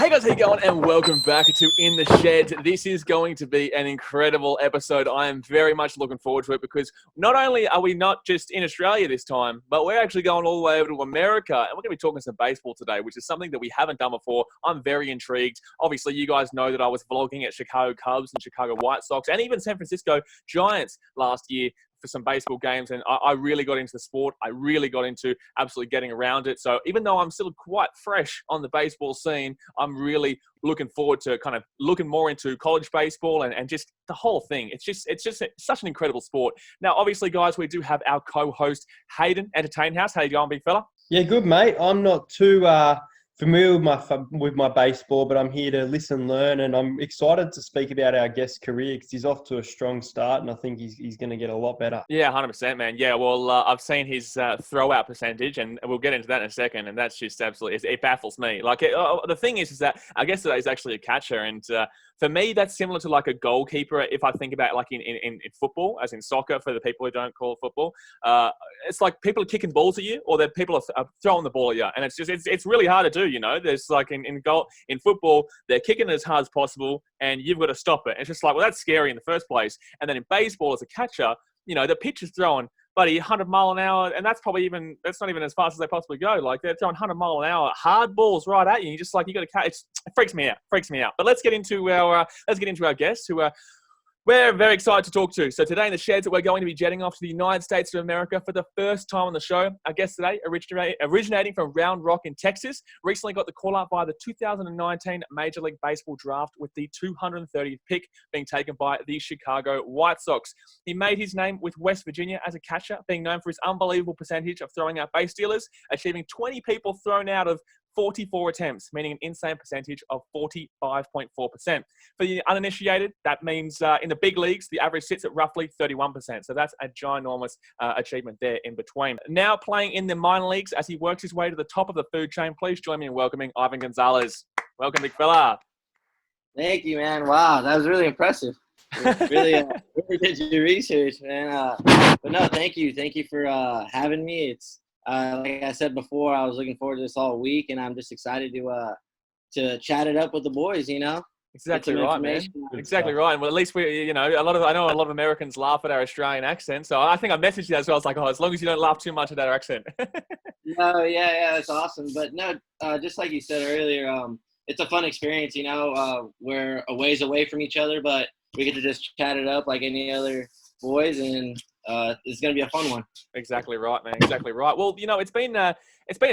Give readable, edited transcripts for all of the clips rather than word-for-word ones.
Hey guys, how you going? And welcome back to In the Shed. This is going to be an incredible episode. I am very much looking forward to it because not only are we not just in Australia this time, but we're actually going all the way over to America. And we're going to be talking some baseball today, which is something that we haven't done before. I'm very intrigued. Obviously, you guys know that I was vlogging at Chicago Cubs and Chicago White Sox and even San Francisco Giants last year for some baseball games, and I really got into the sport. I really got into absolutely getting around it. So even though I'm still quite fresh on the baseball scene, I'm really looking forward to kind of looking more into college baseball and just the whole thing. It's just such an incredible sport. Now, obviously, guys, we do have our co-host Hayden, Entertain House. How you going, big fella? Yeah, good, mate. I'm not too familiar with my baseball, but I'm here to listen, learn, and I'm excited to speak about our guest's career because he's off to a strong start, and I think he's going to get a lot better. Yeah, 100%, man. Yeah, well, I've seen his throw-out percentage, and we'll get into that in a second, and that's just absolutely, it baffles me. Like, the thing is that I guess that he's actually a catcher, and for me, that's similar to like a goalkeeper if I think about like in football, as in soccer, for the people who don't call it football. It's like people are kicking balls at you or that people are throwing the ball at you. And it's really hard to do, you know. There's like in football, they're kicking it as hard as possible and you've got to stop it. It's just like, well, that's scary in the first place. And then in baseball as a catcher, you know, the pitch is throwing, buddy, 100 mile an hour, and that's not even as fast as they possibly go. Like, they're throwing 100 mile an hour, hard balls right at you. You just like, you got to catch. It freaks me out. But let's get into our guests who we're very excited to talk to. So today in the Sheds, we're going to be jetting off to the United States of America for the first time on the show. Our guest today, originating from Round Rock in Texas, recently got the call up by the 2019 Major League Baseball Draft with the 230th pick being taken by the Chicago White Sox. He made his name with West Virginia as a catcher, being known for his unbelievable percentage of throwing out base stealers, achieving 20 people thrown out of 44 attempts, meaning an insane percentage of 45.4%. For the uninitiated, that means in the big leagues, the average sits at roughly 31%. So that's a ginormous achievement there in between. Now playing in the minor leagues as he works his way to the top of the food chain, please join me in welcoming Ivan Gonzalez. Welcome, big fella. Thank you, man. Wow, that was really impressive. Really, really did your research, man. But no, thank you. Thank you for having me. It's like I said before, I was looking forward to this all week, and I'm just excited to chat it up with the boys. You know, exactly right, man. Exactly right. Well, at least I know a lot of Americans laugh at our Australian accent, so I think I messaged you as well. I was like, oh, as long as you don't laugh too much at our accent. No, yeah, that's awesome. But no, just like you said earlier, it's a fun experience. You know, we're a ways away from each other, but we get to just chat it up like any other boys, and it's going to be a fun one. Exactly right, man. Exactly right. Well, you know, it's been a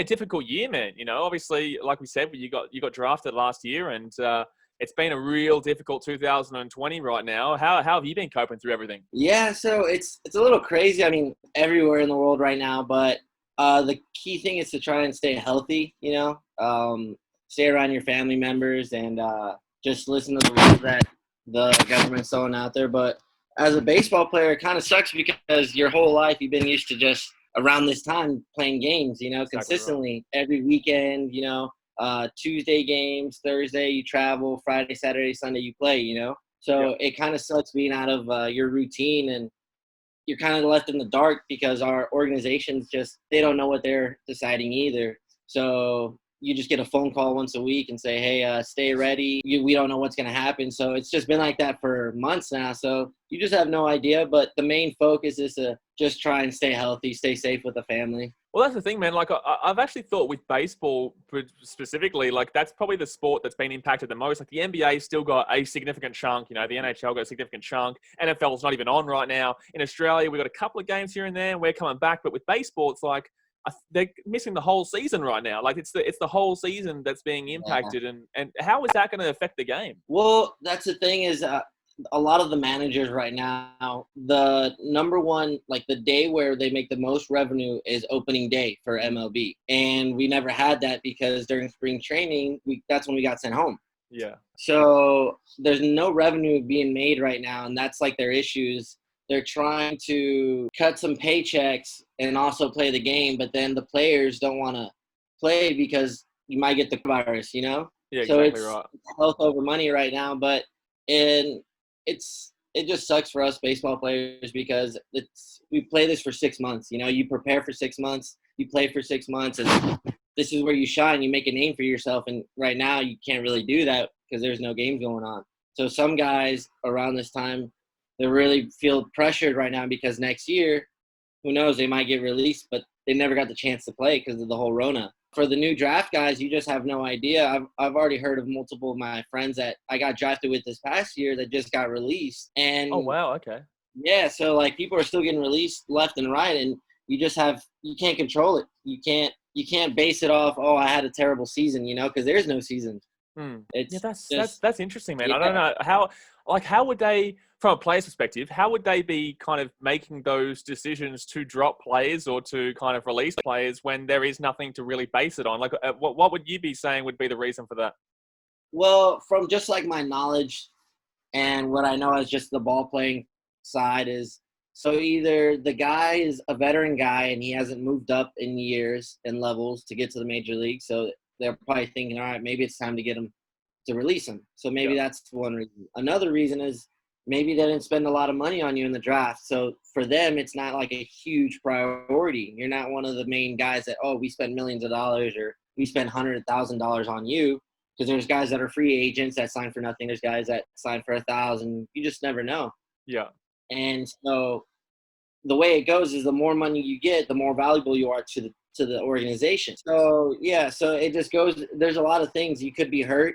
difficult year, man. You know, obviously, like we said, you got drafted last year, and it's been a real difficult 2020 right now. How have you been coping through everything? Yeah, so it's a little crazy. I mean, everywhere in the world right now, but the key thing is to try and stay healthy. You know, stay around your family members and just listen to the rules that the government's throwing out there. But as a baseball player, it kind of sucks because your whole life you've been used to just around this time playing games, you know, consistently every weekend, you know, Tuesday games, Thursday you travel, Friday, Saturday, Sunday you play, you know. So It kind of sucks being out of your routine, and you're kind of left in the dark because our organizations they don't know what they're deciding either. So you just get a phone call once a week and say, hey, stay ready. We don't know what's going to happen. So it's just been like that for months now. So you just have no idea. But the main focus is to just try and stay healthy, stay safe with the family. Well, that's the thing, man. Like, I've actually thought with baseball specifically, like, that's probably the sport that's been impacted the most. Like, the NBA still got a significant chunk. You know, the NHL got a significant chunk. NFL's not even on right now. In Australia, we've got a couple of games here and there, and we're coming back. But with baseball, it's like, they're missing the whole season right now. Like, it's the whole season that's being impacted. And how is that going to affect the game? Well, that's the thing is a lot of the managers right now, the number one, like the day where they make the most revenue is opening day for MLB. And we never had that because during spring training, that's when we got sent home. Yeah. So there's no revenue being made right now, and that's like their issues. They're trying to cut some paychecks and also play the game, but then the players don't want to play because you might get the virus, you know? Yeah, so exactly it's right. health over money right now, but it just sucks for us baseball players because we play this for 6 months. You know, you prepare for 6 months, you play for 6 months, and this is where you shine. You make a name for yourself. And right now you can't really do that because there's no games going on. So some guys around this time, they really feel pressured right now because next year, who knows, they might get released, but they never got the chance to play because of the whole Rona. For the new draft guys, you just have no idea. I've already heard of multiple of my friends that I got drafted with this past year that just got released. And Oh, wow. Okay. yeah, so like people are still getting released left and right, and you can't control it. You can't base it off, oh, I had a terrible season, because there's no season. It's Yeah, that's interesting, man. Yeah. I don't know how would they, from a player's perspective, how would they be kind of making those decisions to drop players or to kind of release players when there is nothing to really base it on? Like, what would you be saying would be the reason for that? Well, from just like my knowledge and what I know as just the ball playing side is, so either the guy is a veteran guy and he hasn't moved up in years and levels to get to the major league, so they're probably thinking, all right, maybe it's time to get him to release him. So maybe that's one reason. Another reason is maybe they didn't spend a lot of money on you in the draft. So for them, it's not like a huge priority. You're not one of the main guys that, oh, we spent millions of dollars or we spent $100,000 on you. Because there's guys that are free agents that sign for nothing. There's guys that sign for $1,000. You just never know. Yeah. And so the way it goes is the more money you get, the more valuable you are to the organization. So, yeah, so it just goes – there's a lot of things. You could be hurt.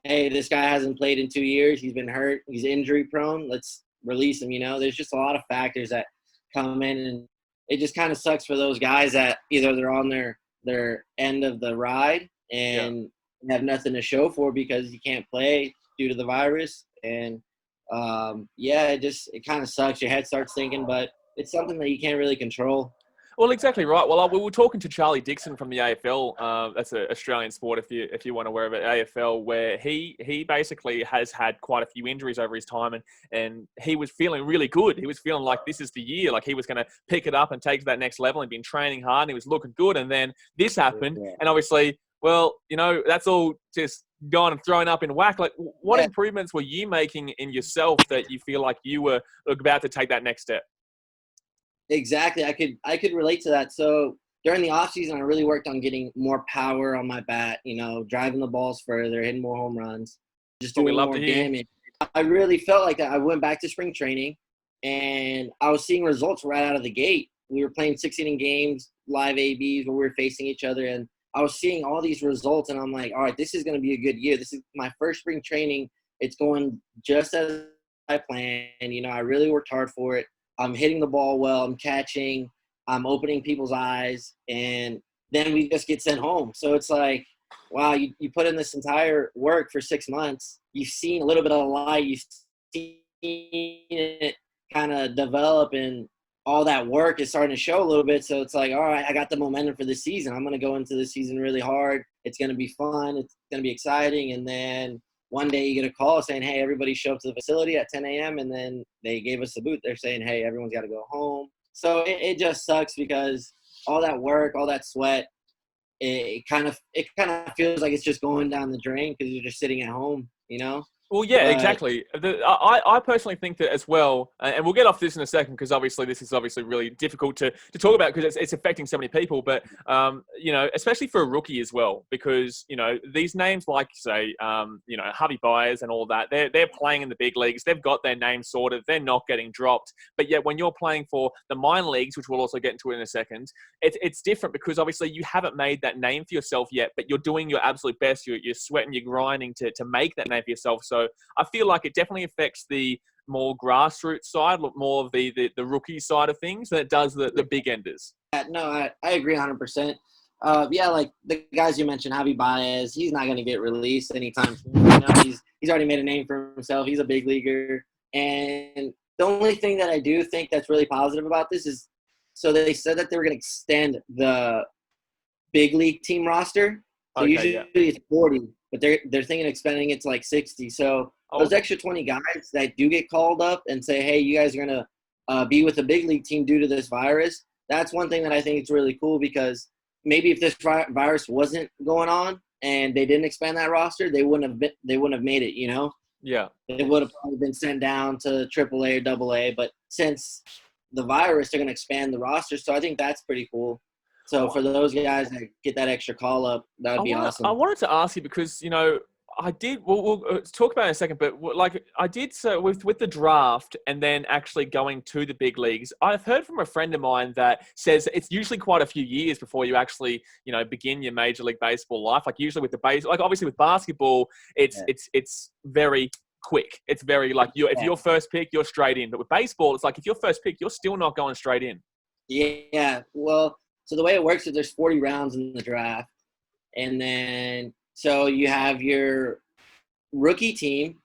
Hey, this guy hasn't played in 2 years. He's been hurt. He's injury prone. Let's release him, There's just a lot of factors that come in, and it just kind of sucks for those guys that either they're on their end of the ride and have nothing to show for because you can't play due to the virus. And, it kind of sucks. Your head starts thinking, but it's something that you can't really control. Well, exactly right. Well, we were talking to Charlie Dixon from the AFL. That's an Australian sport, if you want to aware of it, AFL, where he basically has had quite a few injuries over his time, and he was feeling really good. He was feeling like this is the year, like he was going to pick it up and take to that next level. He'd been training hard, and he was looking good. And then this happened, and obviously, well, that's all just gone and thrown up in whack. Like, what improvements were you making in yourself that you feel like you were about to take that next step? Exactly. I could relate to that. So during the off season, I really worked on getting more power on my bat, driving the balls further, hitting more home runs, just doing more damage. I really felt like that. I went back to spring training and I was seeing results right out of the gate. We were playing 6-inning games, live ABs where we were facing each other, and I was seeing all these results, and I'm like, all right, this is going to be a good year. This is my first spring training. It's going just as I planned. I really worked hard for it. I'm hitting the ball well. I'm catching. I'm opening people's eyes. And then we just get sent home. So it's like, wow, you put in this entire work for 6 months. You've seen a little bit of a light. You've seen it kind of develop, and all that work is starting to show a little bit. So it's like, all right, I got the momentum for this season. I'm going to go into this season really hard. It's going to be fun. It's going to be exciting. And then one day you get a call saying, hey, everybody show up to the facility at 10 a.m. And then they gave us the boot. They're saying, hey, everyone's got to go home. So it just sucks because all that work, all that sweat, it kind of feels like it's just going down the drain because you're just sitting at home, Well, yeah, exactly. I personally think that as well, and we'll get off this in a second because obviously this is obviously really difficult to talk about because it's affecting so many people. But, especially for a rookie as well, because, these names like, say, Javi Baez and all that, they're playing in the big leagues. They've got their name sorted. They're not getting dropped. But yet when you're playing for the minor leagues, which we'll also get into in a second, it's different because obviously you haven't made that name for yourself yet, but you're doing your absolute best. You're sweating, you're grinding to make that name for yourself. So I feel like it definitely affects the more grassroots side, more of the rookie side of things than it does the big enders. No, I agree 100%. Like the guys you mentioned, Javi Baez, he's not going to get released anytime soon. He's already made a name for himself. He's a big leaguer. And the only thing that I do think that's really positive about this is, so they said that they were going to extend the big league team roster. So usually it's 40, but they're thinking of expanding it to like 60. So those extra 20 guys that do get called up and say, hey, you guys are going to be with a big league team due to this virus, that's one thing that I think is really cool because maybe if this virus wasn't going on and they didn't expand that roster, they wouldn't have made it, Yeah. They would have probably been sent down to AAA or AA, but since the virus, they're going to expand the roster. So I think that's pretty cool. So for those guys that get that extra call up, that would be awesome. I wanted to ask you because, I did. We'll talk about it in a second, but like I did so with the draft and then actually going to the big leagues. I've heard from a friend of mine that says it's usually quite a few years before you actually, begin your Major League Baseball life. Like usually with like obviously with basketball, it's very quick. It's very like if you're first pick, you're straight in. But with baseball, it's like if you're first pick, you're still not going straight in. Yeah. Well, so the way it works is there's 40 rounds in the draft, and then. So you have your rookie team,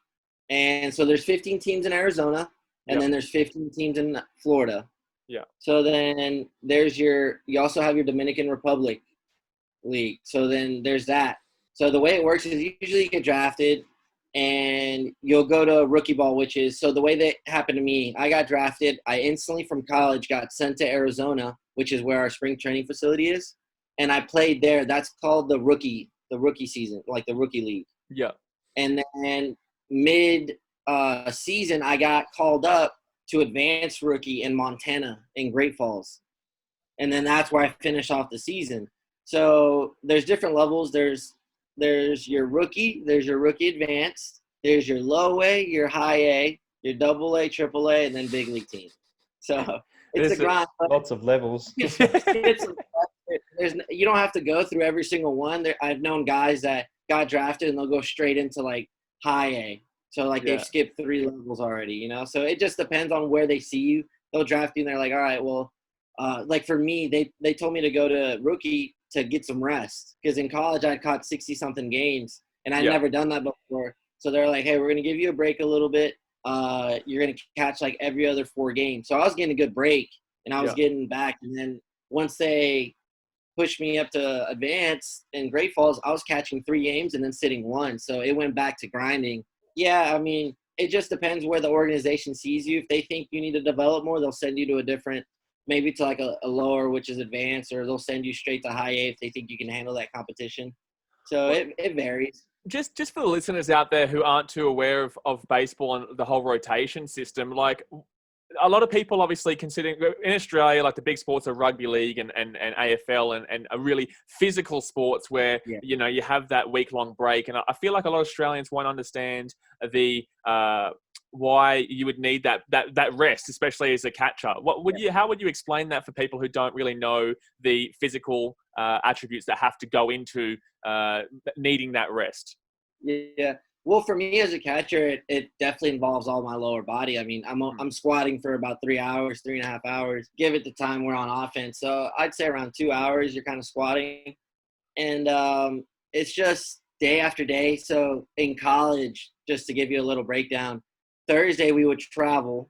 and so there's 15 teams in Arizona, and then there's 15 teams in Florida. Yeah. So then you also have your Dominican Republic League. So then there's that. So the way it works is usually you get drafted, and you'll go to rookie ball, so the way that happened to me, I got drafted. I instantly from college got sent to Arizona, which is where our spring training facility is, and I played there. That's called the rookie season, like the rookie league. Yeah. And then mid season, I got called up to advanced rookie in Montana in Great Falls. And then that's where I finished off the season. So there's different levels. There's your rookie, there's your rookie advanced, there's your low A, your high A, your double A, triple A, and then big league team. So it's a grind. Lots of levels. You don't have to go through every single one. I've known guys that got drafted and they'll go straight into like high A. So like they've skipped 3 levels already, So it just depends on where they see you. They'll draft you and they're like, all right, well, like for me, they told me to go to rookie to get some rest because in college I caught 60 something games and I'd never done that before. So they're like, hey, we're going to give you a break a little bit. You're going to catch like every other 4 games. So I was getting a good break and I was getting back. And then once they pushed me up to advance in Great Falls, I was catching 3 games and then sitting 1. So it went back to grinding. Yeah, I mean, it just depends where the organization sees you. If they think you need to develop more, they'll send you to a different, maybe to like a lower, which is advanced, or they'll send you straight to high A if they think you can handle that competition. So it varies. Just for the listeners out there who aren't too aware of baseball and the whole rotation system, like a lot of people obviously considering in Australia, like the big sports are rugby league and AFL and are really physical sports where, you have that week-long break. And I feel like a lot of Australians won't understand the why you would need that rest, especially as a catcher. How would you explain that for people who don't really know the physical attributes that have to go into needing that rest? Yeah. Well, for me as a catcher, it definitely involves all my lower body. I mean, I'm squatting for about 3 hours, 3.5 hours. Give it the time we're on offense. So I'd say around 2 hours, you're kind of squatting. And it's just day after day. So in college, just to give you a little breakdown, Thursday we would travel.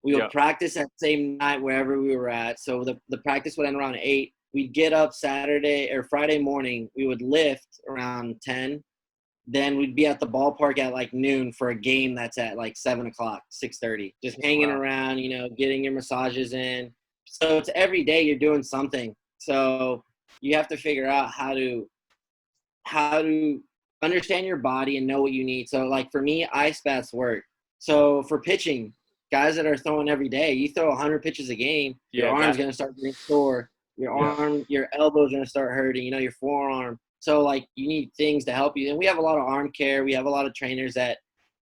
We would practice that same night wherever we were at. So the practice would end around 8. We'd get up Saturday or Friday morning. We would lift around 10. Then we'd be at the ballpark at like noon for a game that's at like 7 o'clock, 6:30. Just hanging around, getting your massages in. So it's every day you're doing something. So you have to figure out how to understand your body and know what you need. So like for me, ice baths work. So for pitching, guys that are throwing every day, you throw 100 pitches a game, your arm's going to start getting sore. Your elbow's going to start hurting, your forearm. So, like, you need things to help you. And we have a lot of arm care. We have a lot of trainers that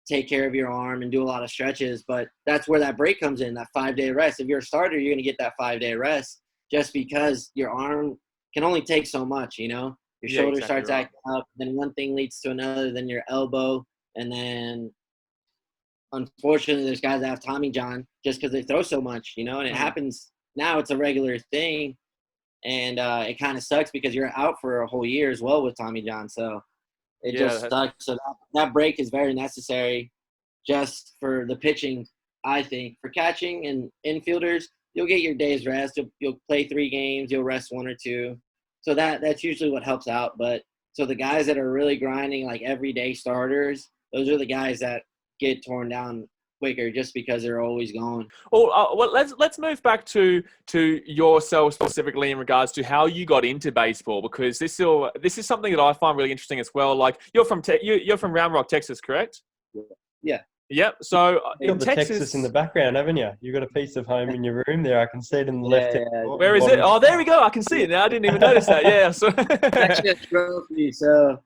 take care of your arm and do a lot of stretches. But that's where that break comes in, that 5-day rest. If you're a starter, you're going to get that 5-day rest just because your arm can only take so much, Your shoulder starts acting up. Then one thing leads to another, then your elbow. And then, unfortunately, there's guys that have Tommy John just because they throw so much, And it happens now. It's a regular thing. And it kind of sucks because you're out for a whole year as well with Tommy John. So it just sucks. So that break is very necessary just for the pitching, I think. For catching and infielders, you'll get your day's rest. You'll play 3 games. You'll rest 1 or 2. So that's usually what helps out. But so the guys that are really grinding, like everyday starters, those are the guys that get torn down quicker just because they're always going. Well, let's move back to yourself specifically in regards to how you got into baseball, because this is something that I find really interesting as well. Like you're from Round Rock, Texas, correct? Yeah. Yep. So You've in got the Texas in the background, haven't you? You've got a piece of home in your room there. I can see it in the left-hand corner. where is it? Oh, there we go. I can see it now. I didn't even notice that. Yeah. So It's actually a trophy, so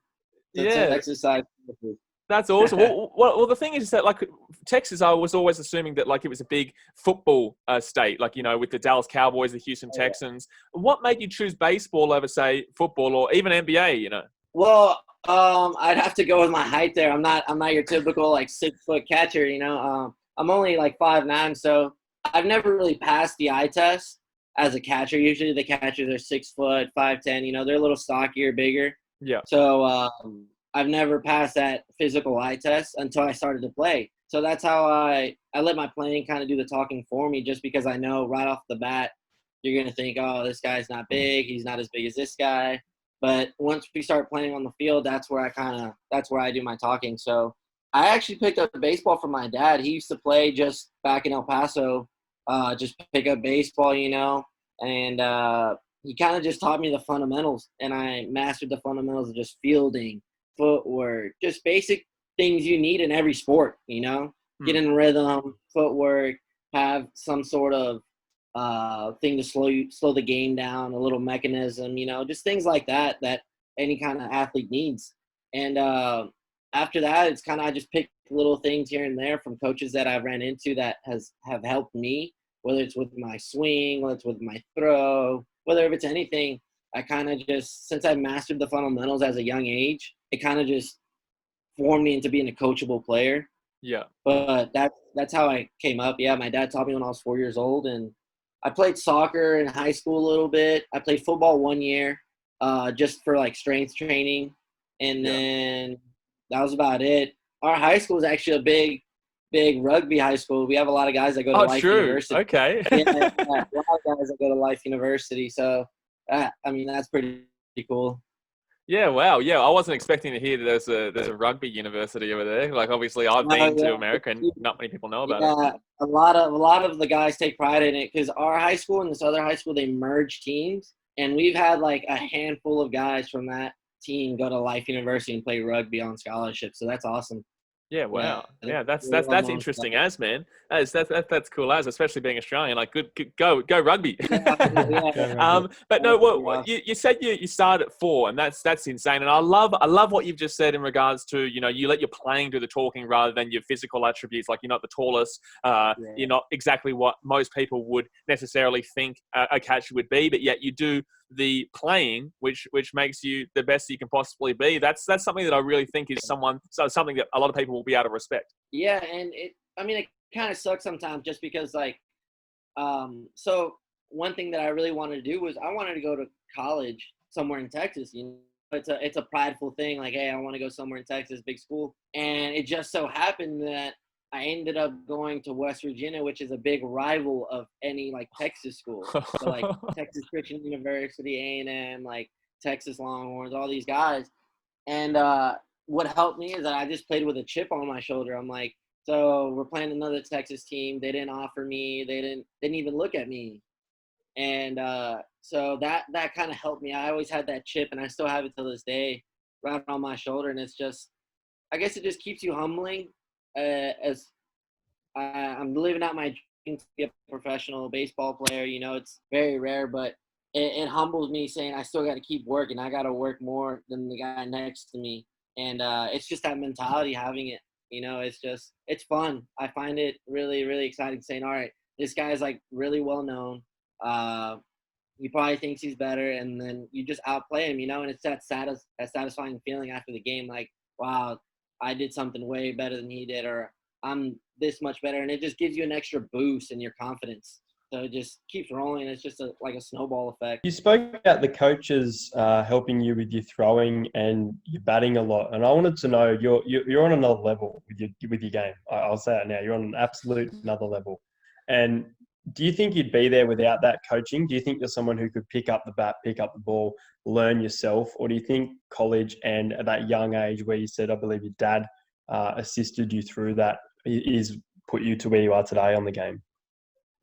it's an yeah. exercise trophy. That's awesome. Well, the thing is that like Texas, I was always assuming that like it was a big football state, like with the Dallas Cowboys, the Houston Texans. What made you choose baseball over, say, football or even NBA? Well, I'd have to go with my height there. I'm not your typical like 6-foot catcher. I'm only like 5'9", so I've never really passed the eye test as a catcher. Usually the catchers are 6 foot, 5'10". They're a little stockier, bigger. Yeah. So I've never passed that physical eye test until I started to play. So that's how I let my playing kind of do the talking for me, just because I know right off the bat you're going to think, oh, this guy's not big. He's not as big as this guy. But once we start playing on the field, that's where I do my talking. So I actually picked up baseball from my dad. He used to play just back in El Paso, just pick up baseball, and he kind of just taught me the fundamentals, and I mastered the fundamentals of just fielding, footwork, just basic things you need in every sport, get in rhythm, footwork, have some sort of thing to slow the game down, a little mechanism, just things like that any kind of athlete needs. And after that, it's kind of I just pick little things here and there from coaches that I've ran into that have helped me, whether it's with my swing, whether it's with my throw, whether if it's anything. I kind of just, since I mastered the fundamentals as a young age, it kind of just formed me into being a coachable player. Yeah. But that's how I came up. Yeah, my dad taught me when I was 4 years old, and I played soccer in high school a little bit. I played football 1 year, just for like strength training, and then that was about it. Our high school is actually a big rugby high school. We have a lot of guys that go to Life University. Okay. Yeah, a lot of guys that go to Life University. So, that's pretty cool. Yeah, wow. Yeah, I wasn't expecting to hear that there's a rugby university over there. Like, obviously, I've been to America, and not many people know about it. Yeah, a lot of the guys take pride in it because our high school and this other high school, they merge teams, and we've had like a handful of guys from that team go to Life University and play rugby on scholarship. So that's awesome. Yeah, wow. Yeah, that's well-known interesting stuff. as, man. That's cool as, especially being Australian. Like, good go rugby. Yeah. But no, what you said you started at 4, and that's insane. And I love what you've just said in regards to you let your playing do the talking rather than your physical attributes. Like, you're not the tallest, you're not exactly what most people would necessarily think a catcher would be, but yet you do the playing, which makes you the best you can possibly be. That's something that I really think is something that a lot of people will be able to respect. Yeah, and it kind of sucks sometimes just because so one thing that I really wanted to do was I wanted to go to college somewhere in Texas. It's a prideful thing. Like, hey, I want to go somewhere in Texas, big school, and it just so happened that I ended up going to West Virginia, which is a big rival of any like Texas school. So like Texas Christian University, A&M, like Texas Longhorns, all these guys. And what helped me is that I just played with a chip on my shoulder. I'm like, so we're playing another Texas team. They didn't offer me. They didn't even look at me. And so that kind of helped me. I always had that chip, and I still have it to this day, right on my shoulder. And it's just, I guess it just keeps you humbling. As I'm living out my dream to be a professional baseball player. It's very rare, but it humbles me saying I still got to keep working. I got to work more than the guy next to me. And it's just that mentality, having it. It's fun. I find it really, really exciting saying, all right, this guy's like really well known. He probably thinks he's better, and then you just outplay him, and it's that satisfying feeling after the game, like, wow, I did something way better than he did, or I'm this much better, and it just gives you an extra boost in your confidence. So it just keeps rolling. It's just like a snowball effect. You spoke about the coaches helping you with your throwing and your batting a lot, and I wanted to know you're on another level with your game. I'll say it now. You're on an absolute another level. And do you think you'd be there without that coaching? Do you think you're someone who could pick up the bat, pick up the ball, learn yourself, or do you think college and at that young age where you said, I believe your dad assisted you through that, is put you to where you are today on the game?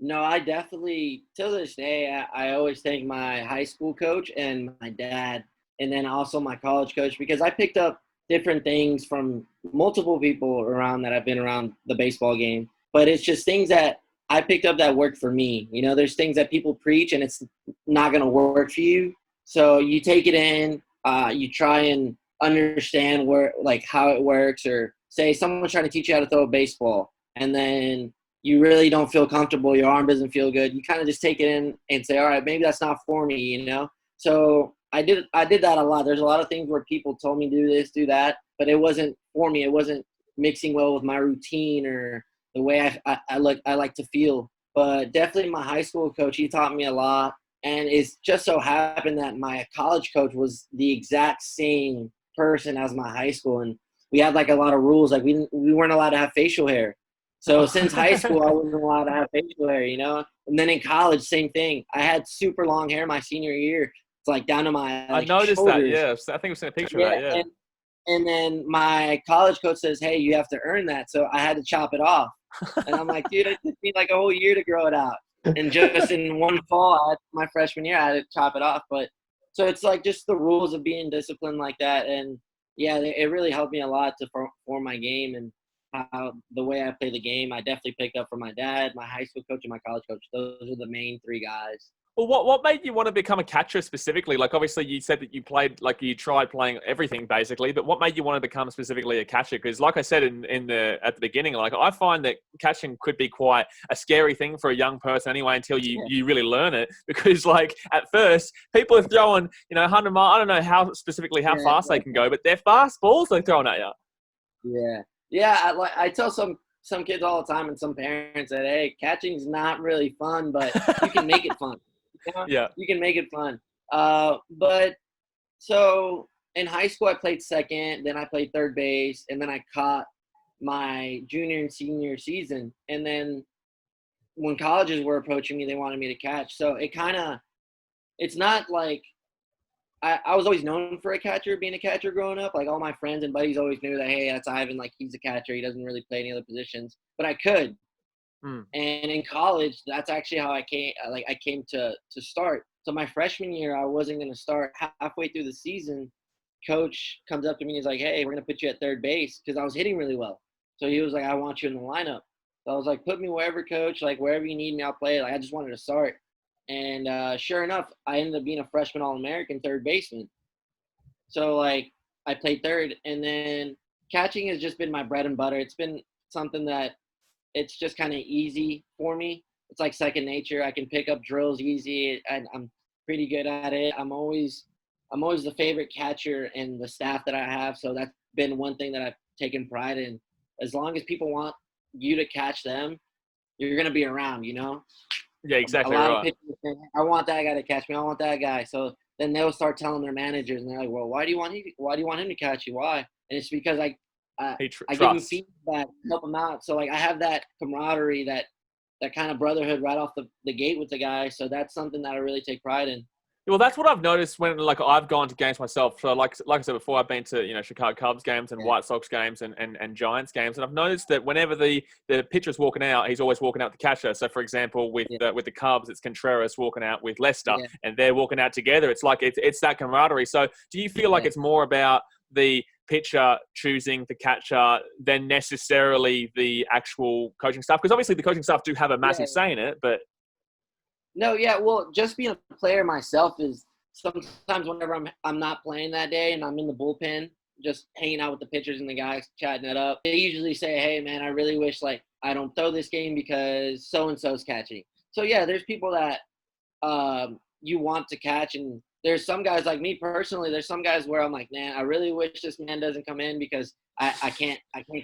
No, I definitely, till this day, I always thank my high school coach and my dad, and then also my college coach, because I picked up different things from multiple people around that I've been around the baseball game. But it's just things that I picked up that worked for me. You know, there's things that people preach and it's not going to work for you. So you take it in, you try and understand how it works, or say someone's trying to teach you how to throw a baseball and then you really don't feel comfortable, your arm doesn't feel good. You kind of just take it in and say, all right, maybe that's not for me, you know? So I did that a lot. There's a lot of things where people told me do this, do that, but it wasn't for me. It wasn't mixing well with my routine or the way I like to feel. But definitely my high school coach, he taught me a lot. And it's just so happened that my college coach was the exact same person as my high school. And we had like a lot of rules. Like we weren't allowed to have facial hair. So since high school, I wasn't allowed to have facial hair, you know? And then in college, same thing. I had super long hair my senior year. It's like down to my I noticed shoulders. that, yeah. I think I've seen a picture of that, yeah. And then my college coach says, hey, you have to earn that. So I had to chop it off. And I'm like, dude, it took me like a whole year to grow it out. And just in one fall, my freshman year, I had to chop it off. But so it's like just the rules of being disciplined like that. And, yeah, it really helped me a lot to form my game and how the way I play the game. I definitely picked up from my dad, my high school coach, and my college coach. Those are the main three guys. Well, what made you want to become a catcher specifically? Like, obviously, you said that you tried playing everything basically, but what made you want to become specifically a catcher? Because, like I said at the beginning, like I find that catching could be quite a scary thing for a young person anyway, until you really learn it. Because, like, at first, people are throwing 100 miles. I don't know how fast they can go, but they're fast balls they're throwing at you. Yeah. I tell some kids all the time and some parents that, hey, catching's not really fun, but you can make it fun. Yeah. You can make it fun. But so in high school, I played second, then I played third base, and then I caught my junior and senior season. And then when colleges were approaching me, they wanted me to catch. So it's not like I was always known for being a catcher growing up. Like all my friends and buddies always knew that, hey, that's Ivan. Like he's a catcher. He doesn't really play any other positions, but I could. And in college, that's actually how I came to start. So my freshman year, I wasn't going to start. Halfway through the season, coach comes up to me and he's like, hey, we're going to put you at third base, because I was hitting really well. So he was like, I want you in the lineup. So I was like, put me wherever, coach. Like wherever you need me, I'll play. Like I just wanted to start. And sure enough, I ended up being a freshman All-American third baseman. So like I played third, and then catching has just been my bread and butter. It's been something that it's just kind of easy for me. It's like second nature. I can pick up drills easy, and I'm pretty good at it. I'm always the favorite catcher in the staff that I have. So that's been one thing that I've taken pride in. As long as people want you to catch them, you're going to be around, you know? Yeah, exactly. A lot of pitchers say, I want that guy to catch me. I want that guy. So then they'll start telling their managers, and they're like, well, why do you want him to catch you? Why? And it's because I give him feedback, help him out. So like I have that camaraderie, that kind of brotherhood right off the gate with the guy. So that's something that I really take pride in. Well, that's what I've noticed when I've gone to games myself. So like I said before, I've been to Chicago Cubs games and White Sox games and Giants games, and I've noticed that whenever the pitcher's walking out, he's always walking out with the catcher. So for example, with the Cubs, it's Contreras walking out with Lester, and they're walking out together. It's like it's that camaraderie. So do you feel like it's more about the pitcher choosing the catcher than necessarily the actual coaching staff? Because obviously the coaching staff do have a massive say in it, but. No, yeah, well, just being a player myself is sometimes whenever I'm not playing that day and I'm in the bullpen, just hanging out with the pitchers and the guys, chatting it up. They usually say, hey, man, I really wish I don't throw this game because so-and-so's catching. So, yeah, there's people that you want to catch, and there's some guys like me personally. There's some guys where I'm like, man, I really wish this man doesn't come in because I can't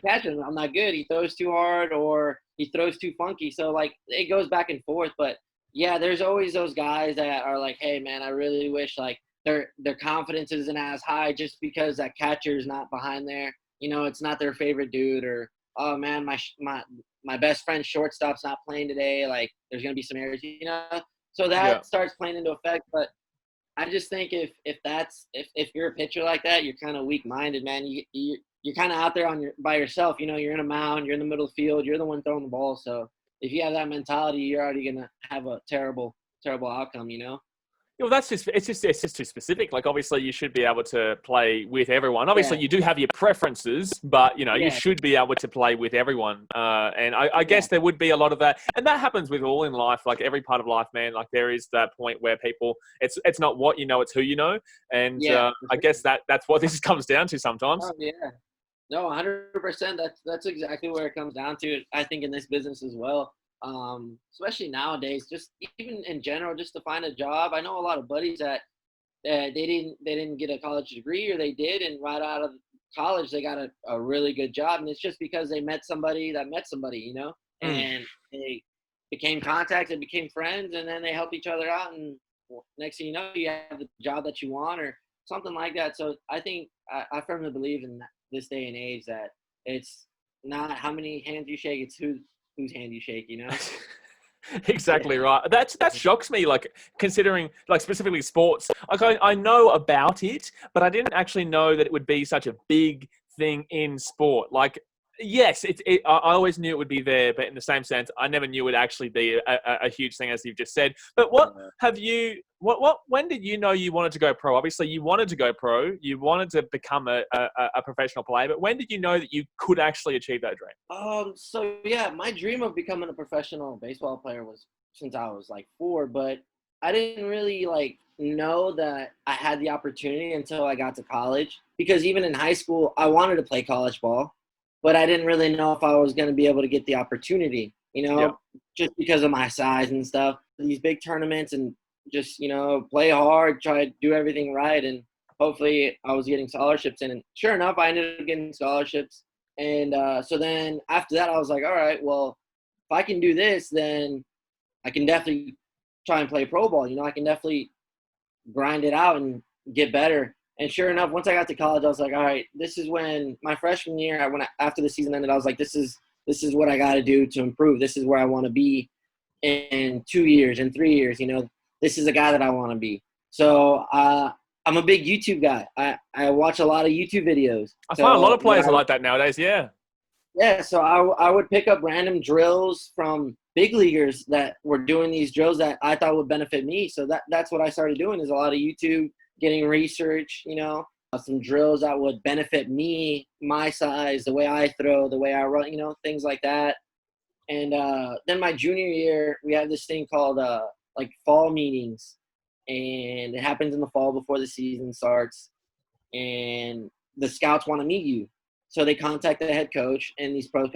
catch him. I'm not good. He throws too hard or he throws too funky. So, like, it goes back and forth, but yeah, there's always those guys that are like, hey, man, I really wish their confidence isn't as high just because that catcher is not behind there. It's not their favorite dude, or, oh, man, my best friend's shortstop's not playing today. Like, there's going to be some errors, So that starts playing into effect. But I just think if you're a pitcher like that, you're kind of weak-minded, man. You're kind of out there by yourself. You're in a mound, you're in the middle of the field, you're the one throwing the ball. So if you have that mentality, you're already going to have a terrible, terrible outcome, Well, it's just too specific. Like, obviously, you should be able to play with everyone. Obviously, Yeah. you do have your preferences, but you Yeah. should be able to play with everyone. And I guess there would be a lot of that, and that happens with all in life. Like every part of life, man. Like there is that point where people, it's not what you know, it's who you know. And Yeah. I guess that's what this comes down to sometimes. Oh yeah. No, 100%. That's exactly where it comes down to. I think in this business as well. Especially nowadays, just even in general, just to find a job. I know a lot of buddies that they didn't get a college degree, or they did, and right out of college they got a really good job, and it's just because they met somebody that met somebody, and they became contacts and became friends, and then they help each other out, and next thing you know, you have the job that you want or something like that. So I think I firmly believe in this day and age that it's not how many hands you shake, it's whose hand you shake, Exactly right. That shocks me. Like considering, like specifically sports. Like I know about it, but I didn't actually know that it would be such a big thing in sport. Like, yes, I always knew it would be there, but in the same sense, I never knew it would actually be a huge thing, as you've just said. But when did you know you wanted to go pro? Obviously, you wanted to go pro. You wanted to become a professional player. But when did you know that you could actually achieve that dream? So yeah, my dream of becoming a professional baseball player was since I was like 4, but I didn't really know that I had the opportunity until I got to college, because even in high school, I wanted to play college ball, but I didn't really know if I was going to be able to get the opportunity, just because of my size and stuff. These big tournaments and just, play hard, try to do everything right, and hopefully I was getting scholarships in. And sure enough, I ended up getting scholarships. And so then after that, I was like, all right, well, if I can do this, then I can definitely try and play pro ball. I can definitely grind it out and get better. And sure enough, once I got to college, I was like, all right, this is when my freshman year, after the season ended, I was like, this is what I got to do to improve. This is where I want to be in 2 years, in 3 years. This is a guy that I want to be. So I'm a big YouTube guy. I watch a lot of YouTube videos. I find a lot of players are like that nowadays. Yeah. Yeah. So I would pick up random drills from big leaguers that were doing these drills that I thought would benefit me. So that's what I started doing, is a lot of YouTube, getting research, some drills that would benefit me, my size, the way I throw, the way I run, things like that. And then my junior year, we had this thing called fall meetings. And it happens in the fall before the season starts, and the scouts want to meet you. So they contact the head coach, and these pro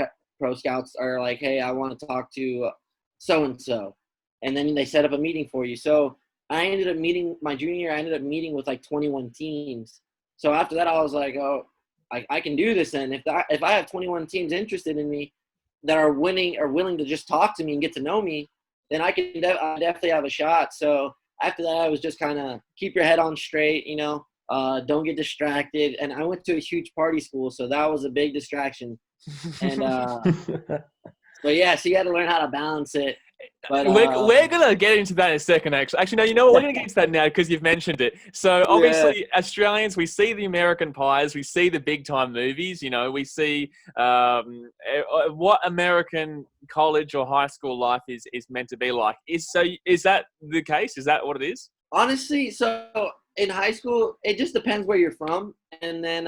scouts are like, hey, I want to talk to so-and-so. And then they set up a meeting for you. So I ended up meeting, my junior year, I ended up meeting with 21 teams. So after that, I was like, oh, I can do this then. If I have 21 teams interested in me that are willing to just talk to me and get to know me, then I definitely have a shot. So after that, I was just kind of keep your head on straight, don't get distracted. And I went to a huge party school, so that was a big distraction. And but yeah, so you got to learn how to balance it. But we're gonna get into that in a second. Actually, no. You know what? We're gonna get into that now because you've mentioned it. So obviously, Australians, we see the American Pies, we see the big time movies. We see what American college or high school life is meant to be like. Is that the case? Is that what it is? Honestly, so in high school, it just depends where you're from, and then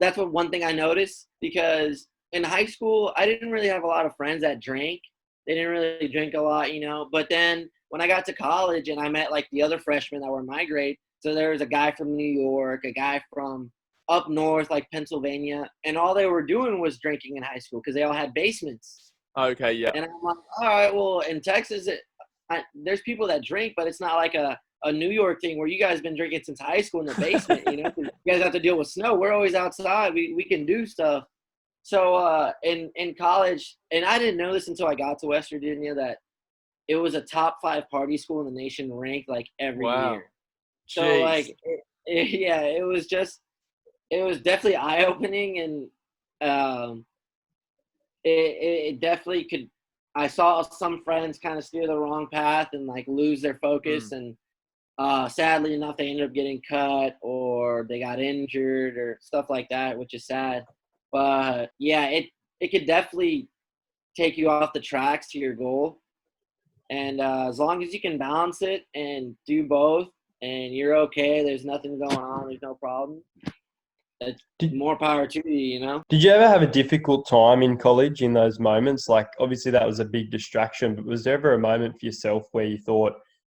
that's one thing I noticed, because in high school, I didn't really have a lot of friends that drank. They didn't really drink a lot, But then when I got to college and I met the other freshmen that were in my grade, so there was a guy from New York, a guy from up north, like Pennsylvania, and all they were doing was drinking in high school because they all had basements. Okay, yeah. And I'm like, all right, well, in Texas, there's people that drink, but it's not like a New York thing where you guys been drinking since high school in the basement, 'cause you guys have to deal with snow. We're always outside. We can do stuff. So in college, and I didn't know this until I got to West Virginia, that it was a top 5 party school in the nation, ranked every year. So it was definitely eye opening, and it definitely could. I saw some friends kind of steer the wrong path and lose their focus, and sadly enough, they ended up getting cut or they got injured or stuff like that, which is sad. But yeah, it could definitely take you off the tracks to your goal. And as long as you can balance it and do both, and you're okay, there's nothing going on, there's no problem, it's more power to you, you know? Did you ever have a difficult time in college in those moments? Like, obviously that was a big distraction, but was there ever a moment for yourself where you thought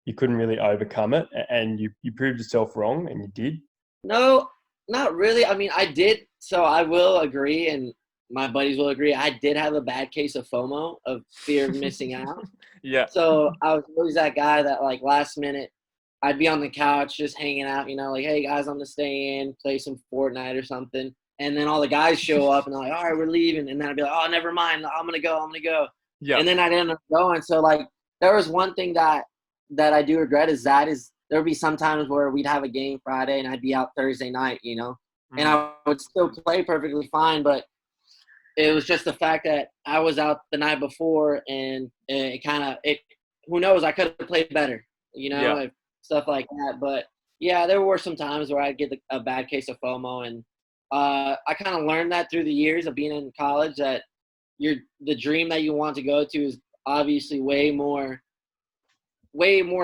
you couldn't really overcome it and you proved yourself wrong and you did? No, not really. I mean, I did. So I will agree, and my buddies will agree. I did have a bad case of FOMO, of fear of missing out. Yeah. So I was always that guy that, like, last minute, I'd be on the couch just hanging out, you know, like, hey, guys, I'm going to stay in, play some Fortnite or something. And then all the guys show up, and they're like, all right, we're leaving. And then I'd be like, oh, never mind. I'm going to go. Yeah. And then I'd end up going. So, like, there was one thing that I do regret is there would be some times where we'd have a game Friday and I'd be out Thursday night, you know, and I would still play perfectly fine. But it was just the fact that I was out the night before, and who knows, I could have played better, you know, stuff like that. But yeah, there were some times where I'd get a bad case of FOMO, and I kind of learned that through the years of being in college, that the dream that you want to go to is obviously way more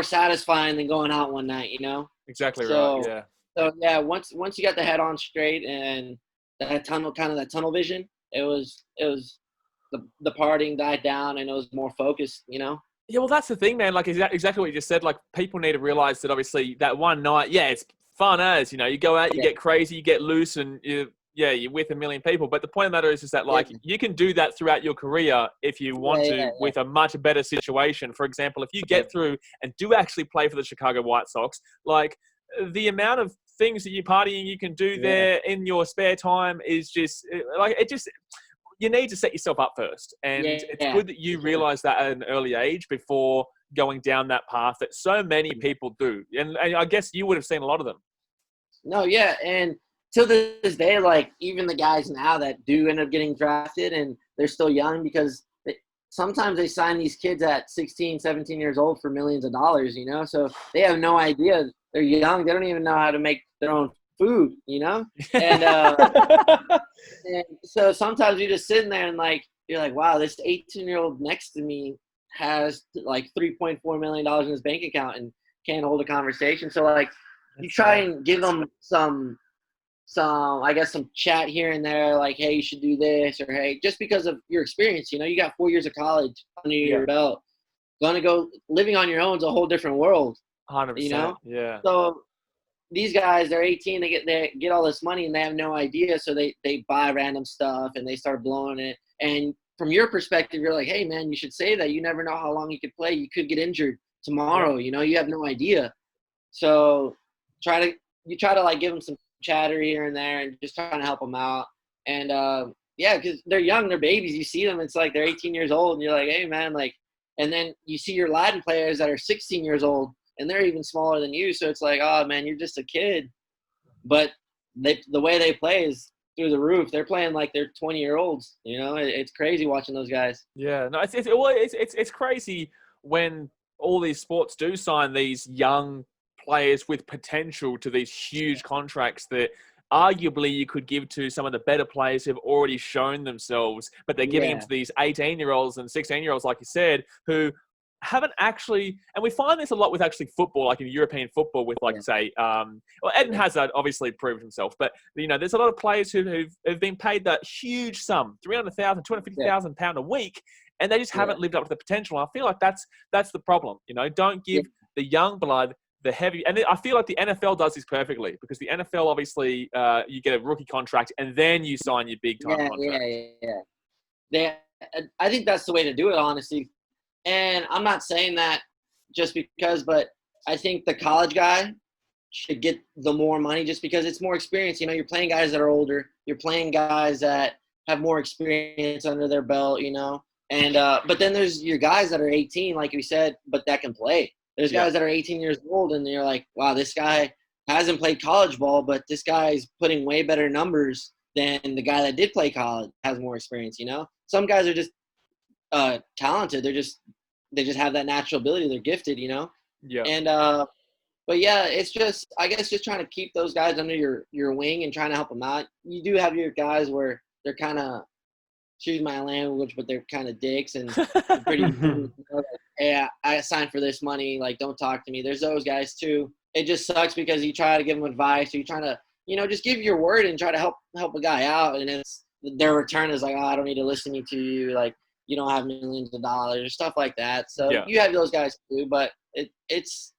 satisfying than going out one night, you know? Exactly right. Yeah. So yeah, once you got the head on straight and that tunnel vision, it was the partying died down and it was more focused, you know? Yeah, well, that's the thing, man. Like, exactly what you just said. Like, people need to realize that obviously that one night, yeah, it's fun as, you know, you go out, you get crazy, you get loose, and you're with a million people. But the point of the matter is that, like, you can do that throughout your career if you want to with a much better situation. For example, if you get through and do actually play for the Chicago White Sox, like, the amount of things that you're partying you can do there in your spare time is just, like, you need to set yourself up first. And it's good that you realize that at an early age before going down that path that so many people do. And I guess you would have seen a lot of them. No, yeah. And till this day, like, even the guys now that do end up getting drafted and they're still young, because sometimes they sign these kids at 16, 17 years old for millions of dollars, you know? So they have no idea. They're young. They don't even know how to make their own food, you know? And, and so sometimes you're just sitting there and, like, you're like, wow, this 18-year-old next to me has like $3.4 million in his bank account and can't hold a conversation. So, like, you try and give them some chat here and there, like, hey, you should do this, or hey, just because of your experience, you know, you got 4 years of college under your belt. Gonna go living on your own is a whole different world. 100%. You know? Yeah. So these guys, they're 18, they get all this money and they have no idea, so they buy random stuff and they start blowing it. And from your perspective, you're like, hey man, you should say that. You never know how long you could play. You could get injured tomorrow, you know, you have no idea. So you try to like give them some chatter here and there and just trying to help them out. And because they're young, they're babies. You see them, it's like they're 18 years old, and you're like, hey man, like, and then you see your Latin players that are 16 years old and they're even smaller than you. So it's like, oh man, you're just a kid. But the way they play is through the roof. They're playing like they're 20-year-olds. You know, it's crazy watching those guys. Yeah, no, it's crazy when all these sports do sign these young players with potential to these huge contracts that arguably you could give to some of the better players who've already shown themselves, but they're giving them to these 18-year-olds and 16-year-olds, like you said, who haven't actually, and we find this a lot with actually football, like in European football with, like, say, Eden Hazard obviously proved himself, but, you know, there's a lot of players who've been paid that huge sum, £300,000, £250,000 a week, and they just haven't lived up to the potential. And I feel like that's the problem. You know, don't give the young blood the heavy, and I feel like the NFL does this perfectly, because the NFL, obviously, you get a rookie contract and then you sign your big time contract. I think that's the way to do it, honestly. And I'm not saying that just because, but I think the college guy should get the more money just because it's more experience. You know, you're playing guys that are older. You're playing guys that have more experience under their belt, you know. And but then there's your guys that are 18, like you said, but that can play. There's guys that are 18 years old, and you're like, wow, this guy hasn't played college ball, but this guy's putting way better numbers than the guy that did play college, has more experience, you know? Some guys are just talented. They just have that natural ability. They're gifted, you know? Yeah. And but yeah, it's just, I guess, just trying to keep those guys under your wing and trying to help them out. You do have your guys where they're kind of, excuse my language, but they're kind of dicks and pretty, you know, like, hey, I signed for this money, like, don't talk to me. There's those guys too. it just sucks because you try to give them advice, or you're trying to, just give your word and try to help a guy out, and their return is like, oh, I don't need to listen to you, like you don't have millions of dollars or stuff like that. So you have those guys too, but it's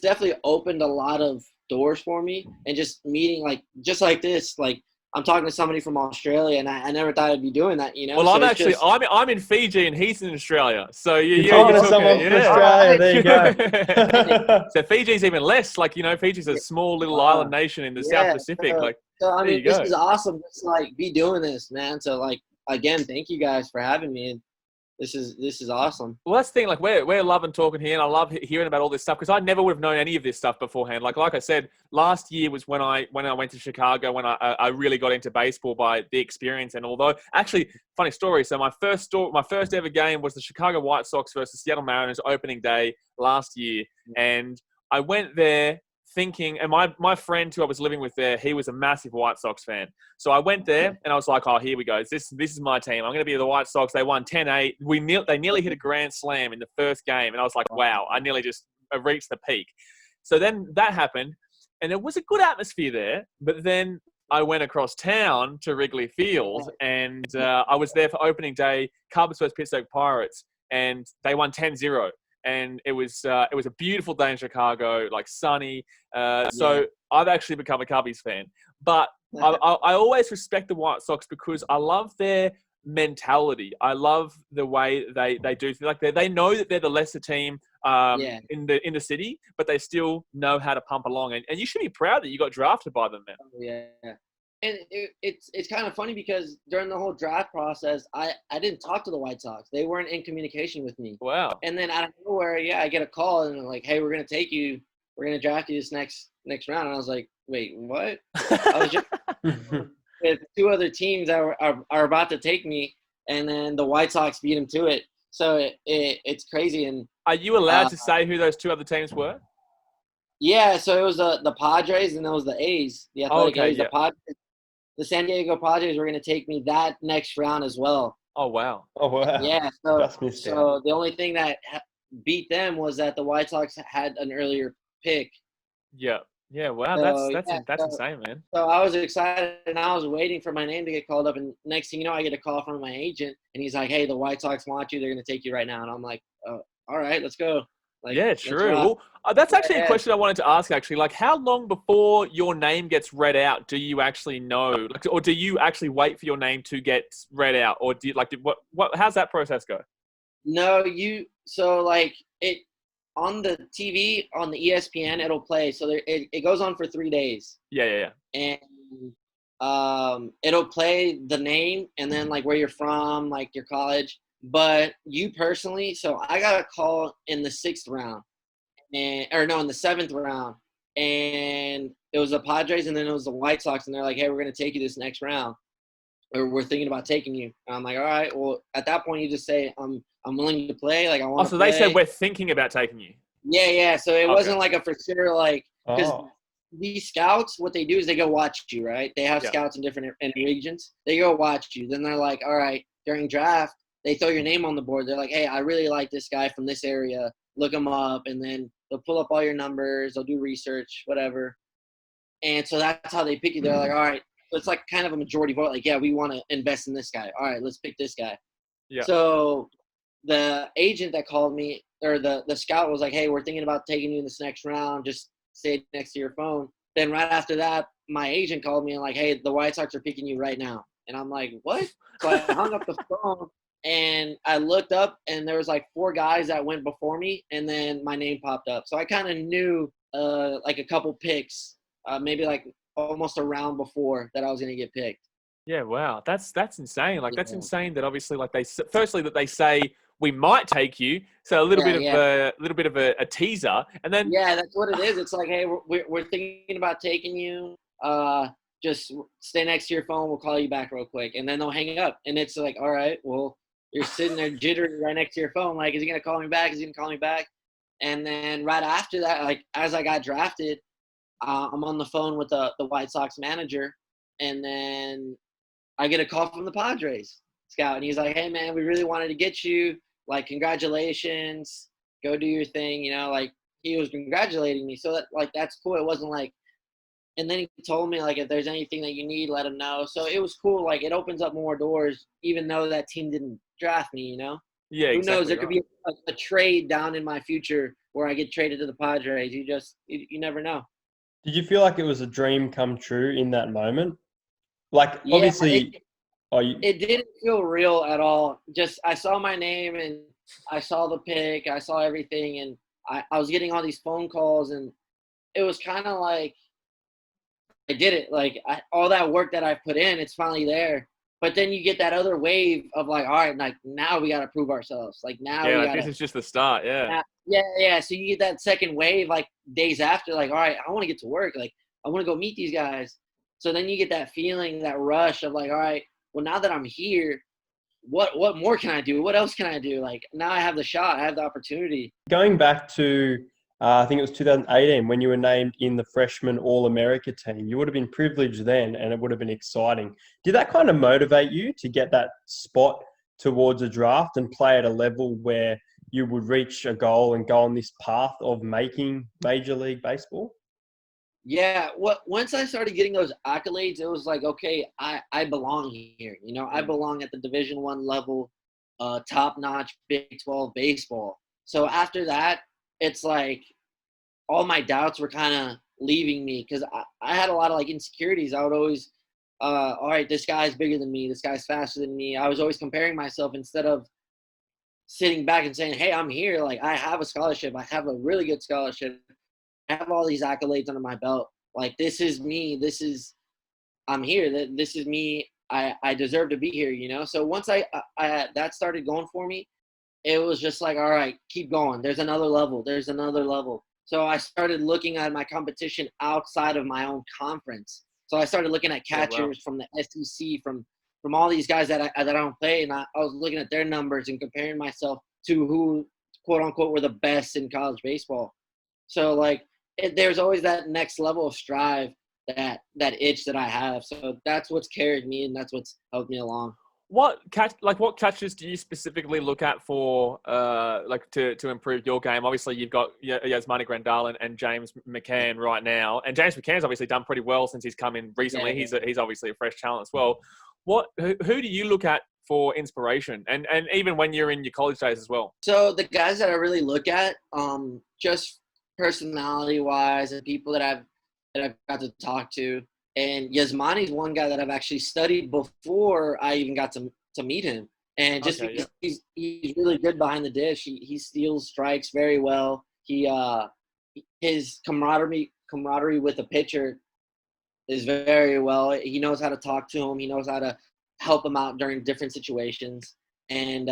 definitely opened a lot of doors for me, and just meeting just like this, like I'm talking to somebody from Australia, and I never thought I'd be doing that, Well, So I'm in Fiji and he's in Australia. So you're talking to someone from Australia. There you go. So Fiji's even less. Like, Fiji's a small little island nation in the South Pacific. So I mean, this is awesome. Just be doing this, man. So again, thank you guys for having me. This is awesome. Well, that's the thing. Like, we're loving talking here, and I love hearing about all this stuff because I never would have known any of this stuff beforehand. Like I said, last year was when I went to Chicago, when I really got into baseball by the experience. And although, actually, funny story. So my first ever game was the Chicago White Sox versus Seattle Mariners opening day last year, and I went there thinking, and my friend who I was living with there, he was a massive White Sox fan. So I went there and I was like, oh, here we go. This is my team. I'm going to be the White Sox. They won 10-8. They nearly hit a grand slam in the first game. And I was like, wow, I nearly just reached the peak. So then that happened, and it was a good atmosphere there. But then I went across town to Wrigley Field, and I was there for opening day, Cubs versus Pittsburgh Pirates, and they won 10-0. And it was a beautiful day in Chicago, like sunny. So I've actually become a Cubbies fan. But I always respect the White Sox because I love their mentality. I love the way they do things. Like they know that they're the lesser team in the city, but they still know how to pump along. And you should be proud that you got drafted by them, man. Yeah. And it's kind of funny because during the whole draft process, I didn't talk to the White Sox. They weren't in communication with me. Wow. And then out of nowhere, I get a call and they're like, hey, we're going to take you. We're going to draft you this next round. And I was like, wait, what? I was just with two other teams that are about to take me, and then the White Sox beat them to it. So it's crazy. And are you allowed to say who those two other teams were? Yeah, so it was the Padres and it was the A's, the Athletic A's. The Padres. The San Diego Padres were going to take me that next round as well. Oh, wow. Yeah, so the only thing that beat them was that the White Sox had an earlier pick. Yeah. Yeah, wow, that's insane, man. So I was excited, and I was waiting for my name to get called up, and next thing you know, I get a call from my agent, and he's like, hey, the White Sox want you. They're going to take you right now. And I'm like, oh, all right, let's go. Yeah, true. Well, that's actually a question I wanted to ask, actually. Like, how long before your name gets read out do you actually know? Like, or do you actually wait for your name to get read out? Or do you, how's that process go? No, it on the TV, on the ESPN, it'll play. So it goes on for 3 days. Yeah. And it'll play the name and then, where you're from, your college. But you personally, so I got a call in the 6th round, in the 7th round, and it was the Padres, and then it was the White Sox, and they're like, hey, we're going to take you this next round, or we're thinking about taking you. And I'm like, all right, well, at that point, you just say, I'm willing to play, I want to so play. They said, we're thinking about taking you. Yeah, so it wasn't a for sure, because these scouts, what they do is they go watch you, right? They have scouts in different regions. They go watch you. Then they're like, all right, during draft, they throw your name on the board. They're like, hey, I really like this guy from this area. Look him up. And then they'll pull up all your numbers. They'll do research, whatever. And so that's how they pick you. They're like, all right. So it's kind of a majority vote. Like, yeah, we want to invest in this guy. All right, let's pick this guy. Yeah. So the agent that called me, or the scout was like, hey, we're thinking about taking you in this next round. Just stay next to your phone. Then right after that, my agent called me and like, hey, the White Sox are picking you right now. And I'm like, what? So I hung up the phone. And I looked up, and there was 4 guys that went before me, and then my name popped up. So I kind of knew, a couple picks, maybe almost a round before that I was going to get picked. Yeah, wow, that's insane. That's insane that obviously that they say we might take you. So a little bit of a teaser, and then that's what it is. It's like, hey, we're thinking about taking you. Just stay next to your phone. We'll call you back real quick, and then they'll hang up. And it's like, all right, well. You're sitting there jittery right next to your phone. Is he going to call me back? Is he going to call me back? And then right after that, as I got drafted, I'm on the phone with the White Sox manager. And then I get a call from the Padres scout. And he's like, hey, man, we really wanted to get you. Congratulations. Go do your thing. he was congratulating me. So that, like, that's cool. It wasn't like, and then he told me, like, if there's anything that you need, let him know. So it was cool. Like, it opens up more doors, even though that team didn't draft me, you know? Yeah, Who knows? exactly There could right. be a trade down in my future where I get traded to the Padres. You never know. Did you feel like it was a dream come true in that moment? Like, Yeah, obviously, oh, you, it didn't feel real at all. Just, I saw my name and I saw the pick, I saw everything, and I was getting all these phone calls, and it was kind of like, I did it. Like, all that work that I put in, it's finally there. But then you get that other wave of like, all right, like, now we got to prove ourselves. Like, now Yeah, we like got this to, is just the start. Yeah. yeah. So you get that second wave, like, days after, like, all right, I want to get to work. Like, I want to go meet these guys. So then you get that feeling, that rush of like, all right, well, now that I'm here, what more can I do? What else can I do? Like, now I have the shot, I have the opportunity. going back to, I think it was 2018 when you were named in the freshman All-America team, you would have been privileged then and it would have been exciting. Did that kind of motivate you to get that spot towards a draft and play at a level where you would reach a goal and go on this path of making Major League Baseball? Yeah, once I started getting those accolades, it was like, okay, I belong here. You know, I belong at the Division I level, top-notch Big 12 baseball. So after that, it's like all my doubts were kind of leaving me because I had a lot of like insecurities. I would always, all right, this guy's bigger than me. This guy's faster than me. I was always comparing myself instead of sitting back and saying, hey, I'm here. Like, I have a scholarship. I have a really good scholarship. I have all these accolades under my belt. Like, this is me. I'm here. This is me. I deserve to be here, you know? So once I that started going for me, it was just like, all right, keep going. There's another level. There's another level. So I started looking at my competition outside of my own conference. So I started looking at catchers from the SEC, from all these guys that I don't play, and I was looking at their numbers and comparing myself to who, quote unquote, were the best in college baseball. So like, there's always that next level of strive, that itch that I have. So that's what's carried me, and that's what's helped me along. What catches do you specifically look at for like to improve your game? Obviously, you've got Yasmani Grandal and James McCann right now, and James McCann's obviously done pretty well since he's come in recently. Yeah. He's obviously a fresh talent as well. Who do you look at for inspiration, and even when you're in your college days as well? So the guys that I really look at, just personality wise, and people that I've got to talk to. And Yasmani's one guy that I've actually studied before I even got to meet him. And just because he's really good behind the dish, he steals strikes very well. His camaraderie with the pitcher is very well. He knows how to talk to him. He knows how to help him out during different situations. And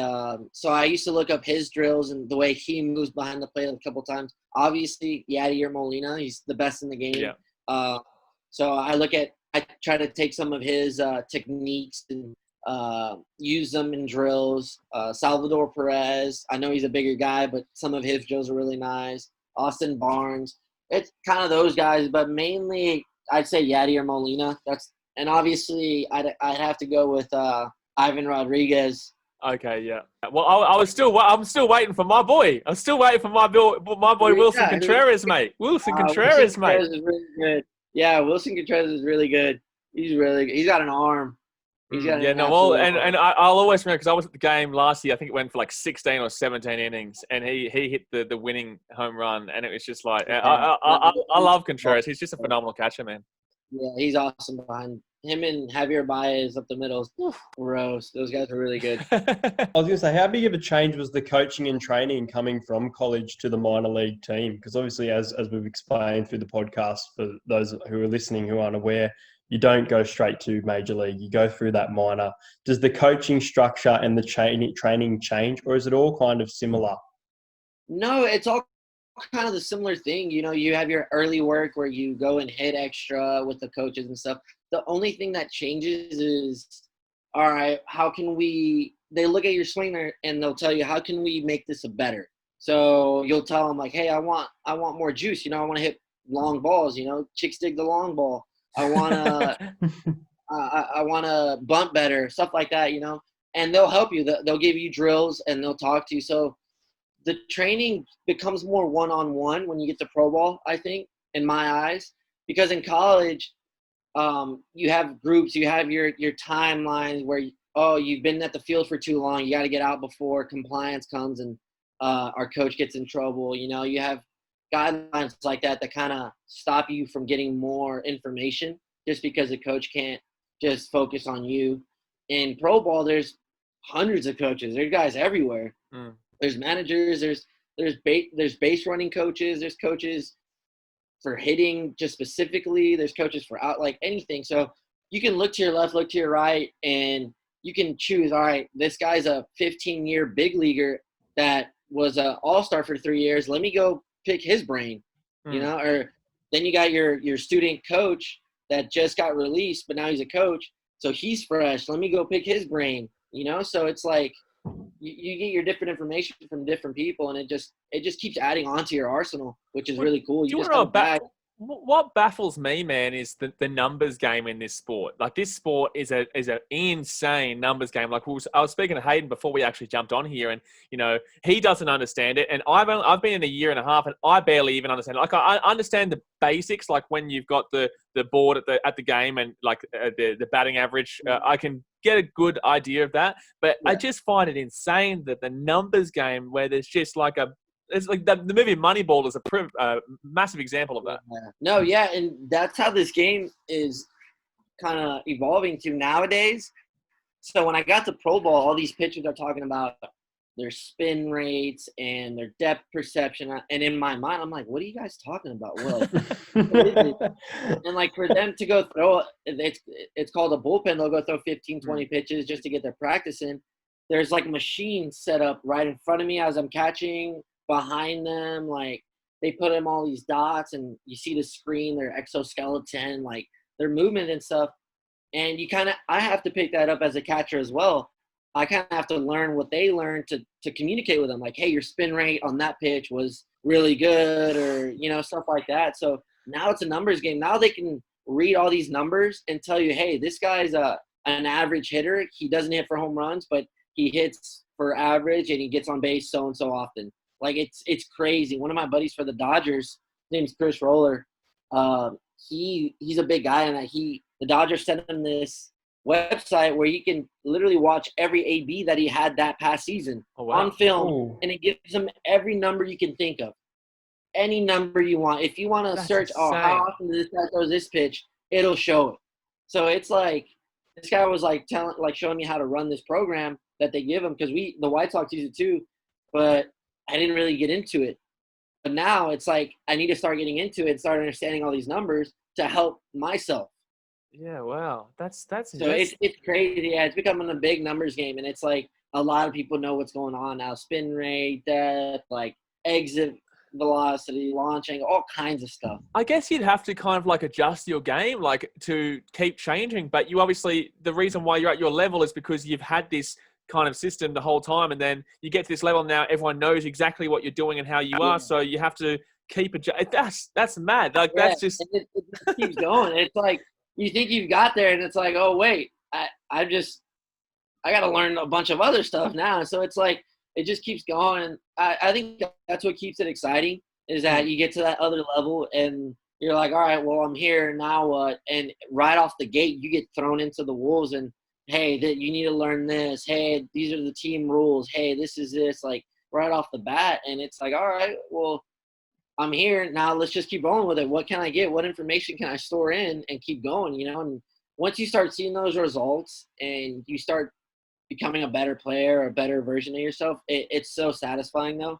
so I used to look up his drills and the way he moves behind the plate a couple times. Obviously, Yadier Molina, he's the best in the game. Yeah. So I try to take some of his techniques and use them in drills. Salvador Perez, I know he's a bigger guy, but some of his drills are really nice. Austin Barnes, it's kind of those guys, but mainly I'd say Yadier Molina. And obviously I'd have to go with Ivan Rodriguez. Okay, yeah. Well, I'm still waiting for my boy. I'm still waiting for my boy Wilson Contreras, mate. Wilson Contreras, mate. Is really good. Yeah, Wilson Contreras is really good. He's got an arm. And I'll always remember because I was at the game last year. I think it went for like 16 or 17 innings, and he hit the winning home run, and it was just like I love Contreras. He's just a phenomenal catcher, man. Yeah, he's awesome behind him, and Javier Baez up the middle. Gross. Those guys are really good. I was going to say, how big of a change was the coaching and training coming from college to the minor league team? Because obviously, as we've explained through the podcast, for those who are listening who aren't aware, you don't go straight to major league. You go through that minor. Does the coaching structure and the training change, or is it all kind of similar? No, it's all kind of the similar thing. You know, you have your early work where you go and hit extra with the coaches and stuff. The only thing that changes is, all right, they look at your swinger and they'll tell you, how can we make this a better? So you'll tell them like, hey, I want more juice. You know, I want to hit long balls, you know, chicks dig the long ball. I want to, I want to bunt better, stuff like that, you know, and they'll help you. They'll give you drills and they'll talk to you. So the training becomes more one-on-one when you get to pro ball, I think, in my eyes, because in college, you have groups, you have your timelines where, you've been at the field for too long. You got to get out before compliance comes and our coach gets in trouble. You have guidelines like that kind of stop you from getting more information just because the coach can't just focus on you. In pro ball, there's hundreds of coaches. There's guys everywhere. There's managers. There's base running coaches. There's coaches for hitting just specifically. There's coaches for out, like anything. So you can look to your left, look to your right, and you can choose, all right, this guy's a 15-year big leaguer that was an all-star for 3 years. Let me go pick his brain, or then you got your student coach that just got released, but now he's a coach. So he's fresh. Let me go pick his brain, So it's like you get your different information from different people, and it just keeps adding on to your arsenal, which is really cool. You just come back. What baffles me, man, is the numbers game in this sport. Like, this sport is an insane numbers game. Like, I was speaking to Hayden before we actually jumped on here, and he doesn't understand it. And I've been in a year and a half, and I barely even understand it. Like, I understand the basics, like when you've got the board at the game and like the batting average. I can get a good idea of that, but I just find it insane that the numbers game, where there's just like it's like the movie Moneyball is a massive example of that. No, yeah, and that's how this game is kind of evolving to nowadays. So when I got to pro ball, all these pitchers are talking about their spin rates and their depth perception, and in my mind, I'm like, what are you guys talking about? What is it? And like for them to go throw, it's called a bullpen. They'll go throw 15, 20 pitches just to get their practice in. There's like machines set up right in front of me as I'm catching. Behind them, like they put them all these dots, and you see the screen, their exoskeleton, like their movement and stuff. And I have to pick that up as a catcher as well. I kind of have to learn what they learned to communicate with them. Like, hey, your spin rate on that pitch was really good, or stuff like that. So now it's a numbers game. Now they can read all these numbers and tell you, hey, this guy's an average hitter. He doesn't hit for home runs, but he hits for average, and he gets on base so and so often. Like, it's crazy. One of my buddies for the Dodgers, his name's Chris Roller. He's a big guy, and the Dodgers sent him this website where you can literally watch every AB that he had that past season on film, and it gives him every number you can think of, any number you want. If you want to search, how often does this guy throw this pitch, it'll show it. So it's like this guy was showing me how to run this program that they give him, because the White Sox use it too, but I didn't really get into it. But now it's like I need to start getting into it and start understanding all these numbers to help myself. Yeah, wow. That's so it's crazy. Yeah, it's becoming a big numbers game, and it's like a lot of people know what's going on now. Spin rate, depth, like exit velocity, launching, all kinds of stuff. I guess you'd have to kind of like adjust your game, like to keep changing. But you obviously, the reason why you're at your level is because you've had this kind of system the whole time, and then you get to this level now, everyone knows exactly what you're doing and how you are, so you have to keep that's mad. Like, that's just it just keeps going. It's like you think you've got there, and it's like, oh wait, I got to learn a bunch of other stuff now. So it's like it just keeps going. I think that's what keeps it exciting, is that you get to that other level and you're like, all right, well, I'm here, now what? And right off the gate, you get thrown into the wolves, and hey, you need to learn this. Hey, these are the team rules. Hey, this is this, like right off the bat. And it's like, all right, well, I'm here now. Let's just keep rolling with it. What can I get? What information can I store in and keep going? And once you start seeing those results and you start becoming a better player, a better version of yourself, it's so satisfying though.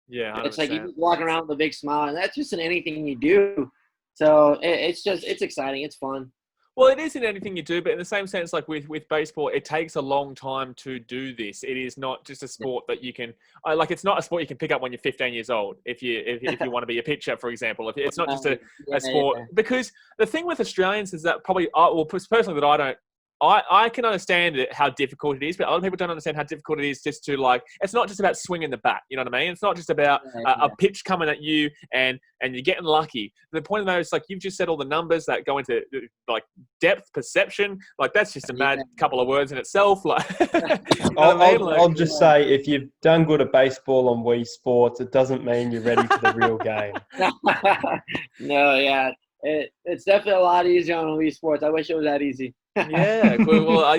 Yeah, 100%. It's like you walk around with a big smile, and that's just in anything you do. So it's exciting. It's fun. Well, it is in anything you do, but in the same sense, like with baseball, it takes a long time to do this. It is not just a sport that you can, it's not a sport you can pick up when you're 15 years old. If you want to be a pitcher, for example, it's not just a sport. Because the thing with Australians is that probably, personally, that I don't I can understand how difficult it is, but other people don't understand how difficult it is just to like. It's not just about swinging the bat. You know what I mean? It's not just about a pitch coming at you and you're getting lucky. The point of that is like you've just said all the numbers that go into like depth perception. Like that's just a mad couple of words in itself. Like, you know what I mean? I'll just say if you've done good at baseball on Wii Sports, it doesn't mean you're ready for the real game. No, yeah. It's definitely a lot easier on Wii Sports. I wish it was that easy. Yeah, well, I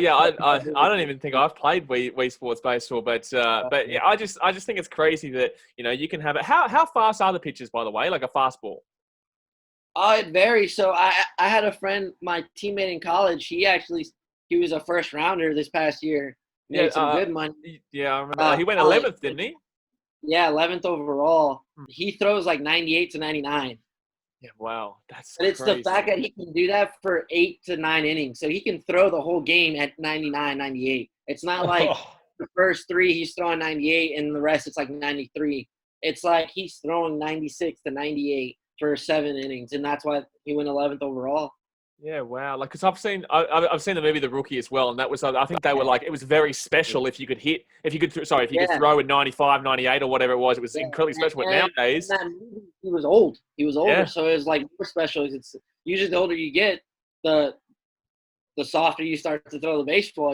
don't even think I've played Wii Sports baseball, but yeah, I just think it's crazy that you can have it. How fast are the pitches, by the way, like a fastball? It varies. So I had a friend, my teammate in college. He was a first rounder this past year. Made some good money. Yeah, I remember. He went 11th, didn't he? Yeah, 11th overall. He throws like 98 to 99. Yeah, wow, that's. But it's crazy. the fact that he can do that for 8 to 9 innings, so he can throw the whole game at 99, 98. It's not like the first 3 he's throwing 98 and the rest it's like 93. It's like he's throwing 96 to 98 for 7 innings, and that's why he went 11th overall. Yeah, wow. Like, because I've seen the movie The Rookie as well, and that was, I think they were like, it was very special if you could throw in 95, 98 or whatever it was. It was incredibly special. But nowadays, in that movie, he was old. He was older, so it was like more special. It's usually the older you get, the softer you start to throw the baseball,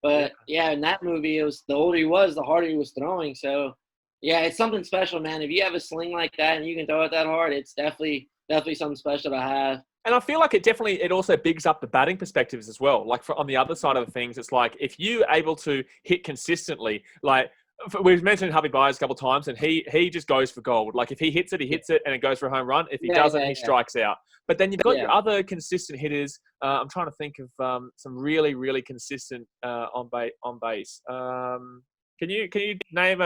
But in that movie, it was the older he was, the harder he was throwing. So yeah, it's something special, man. If you have a sling like that and you can throw it that hard, it's definitely something special to have. And I feel like it also bigs up the batting perspectives as well. Like on the other side of things, it's like if you're able to hit consistently, like we've mentioned Javi Baez a couple of times, and he just goes for gold. Like if he hits it, and it goes for a home run. If he doesn't, he strikes out. But then you've got your other consistent hitters. I'm trying to think of some really, really consistent on base. Can you name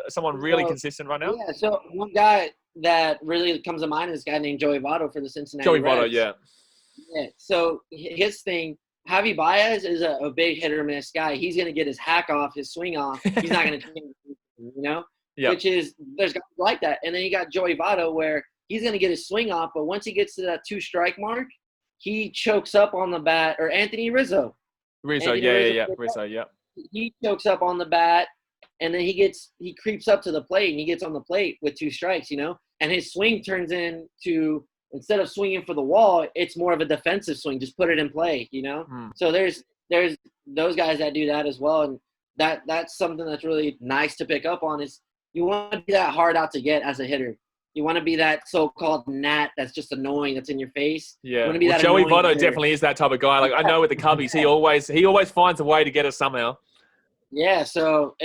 someone really consistent right now? Yeah, so one guy that really comes to mind is a guy named Joey Votto for the Cincinnati Reds. Votto, yeah. Yeah, so his thing, Javi Baez is a big hit or miss guy. He's going to get his hack off, his swing off. He's not going to change, which is – there's guys like that. And then you got Joey Votto where he's going to get his swing off, but once he gets to that 2-strike mark, he chokes up on the bat – or Anthony Rizzo. Rizzo, yeah. He chokes up on the bat. And then he creeps up to the plate and he gets on the plate with 2 strikes, and his swing turns into, instead of swinging for the wall, it's more of a defensive swing. Just put it in play, So there's those guys that do that as well. And that's something that's really nice to pick up on is you want to be that hard out to get as a hitter. You want to be that so-called gnat that's just annoying, that's in your face. Yeah, Joey Votto definitely is that type of guy. Like I know with the Cubbies, he always finds a way to get us somehow. Yeah, so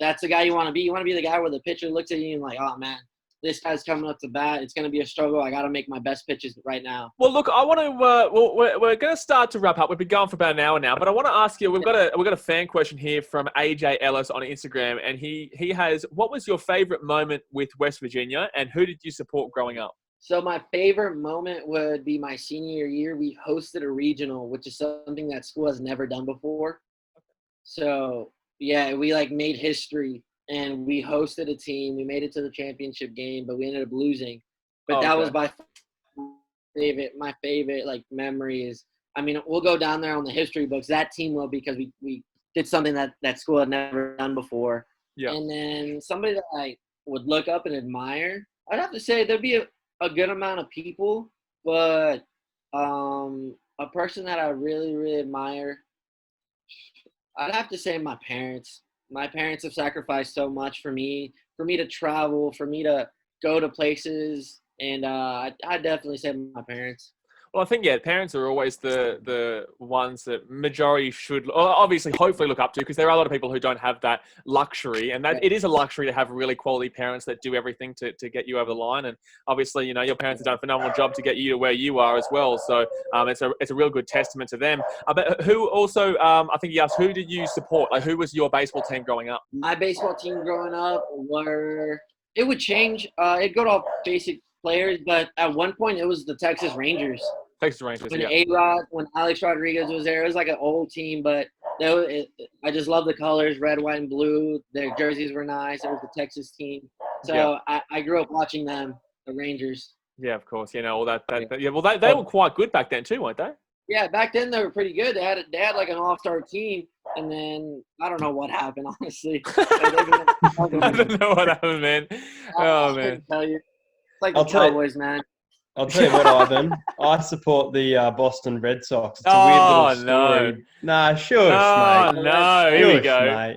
that's the guy you want to be. You want to be the guy where the pitcher looks at you and like, oh, man, this guy's coming up to bat. It's going to be a struggle. I got to make my best pitches right now. Well, look, I want to we're going to start to wrap up. We've been going for about an hour now, but I want to ask you, we've got a fan question here from AJ Ellis on Instagram, and he has, what was your favorite moment with West Virginia, and who did you support growing up? So my favorite moment would be my senior year. We hosted a regional, which is something that school has never done before. So yeah, we made history and we hosted a team. We made it to the championship game, but we ended up losing. But that was my favorite memory is, I mean, we'll go down there on the history books. That team will, because we did something that school had never done before. Yeah. And then somebody that I would look up and admire, I'd have to say there'd be a good amount of people, but a person that I really, really admire, I'd have to say my parents. My parents have sacrificed so much for me to travel, for me to go to places, and I'd definitely say my parents. Well, I think, parents are always the ones that majority should obviously hopefully look up to, because there are a lot of people who don't have that luxury, and that it is a luxury to have really quality parents that do everything to get you over the line. And obviously, your parents have done a phenomenal job to get you to where you are as well. So it's a real good testament to them. But who also, I think you asked, who did you support? Like, who was your baseball team growing up? My baseball team growing up it would change. It'd go to all basic players, but at one point it was the Texas Rangers. When Alex Rodriguez was there, it was like an old team, but I just love the colors, red, white, and blue. Their jerseys were nice. It was the Texas team. So I grew up watching them, the Rangers. Yeah, of course. All that. Yeah, well, they were quite good back then too, weren't they? Yeah, back then they were pretty good. They had like an all-star team, and then I don't know what happened, honestly. I don't know what happened, man. Oh I man. couldn't tell you. It's like the I'll tell you. Cowboys, man. I'll tell you what, Ivan. I support the Boston Red Sox. It's a weird little Oh story. no. Nah, shush, Oh mate. no. Here we Shush, go. mate.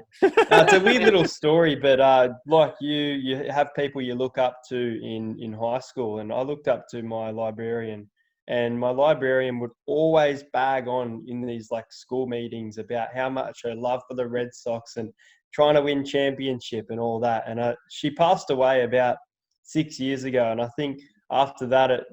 It's a weird little story, but like you have people you look up to in high school, and I looked up to my librarian, and my librarian would always bag on in these like school meetings about how much her love for the Red Sox and trying to win championship and all that. And she passed away about 6 years ago, and I think after that it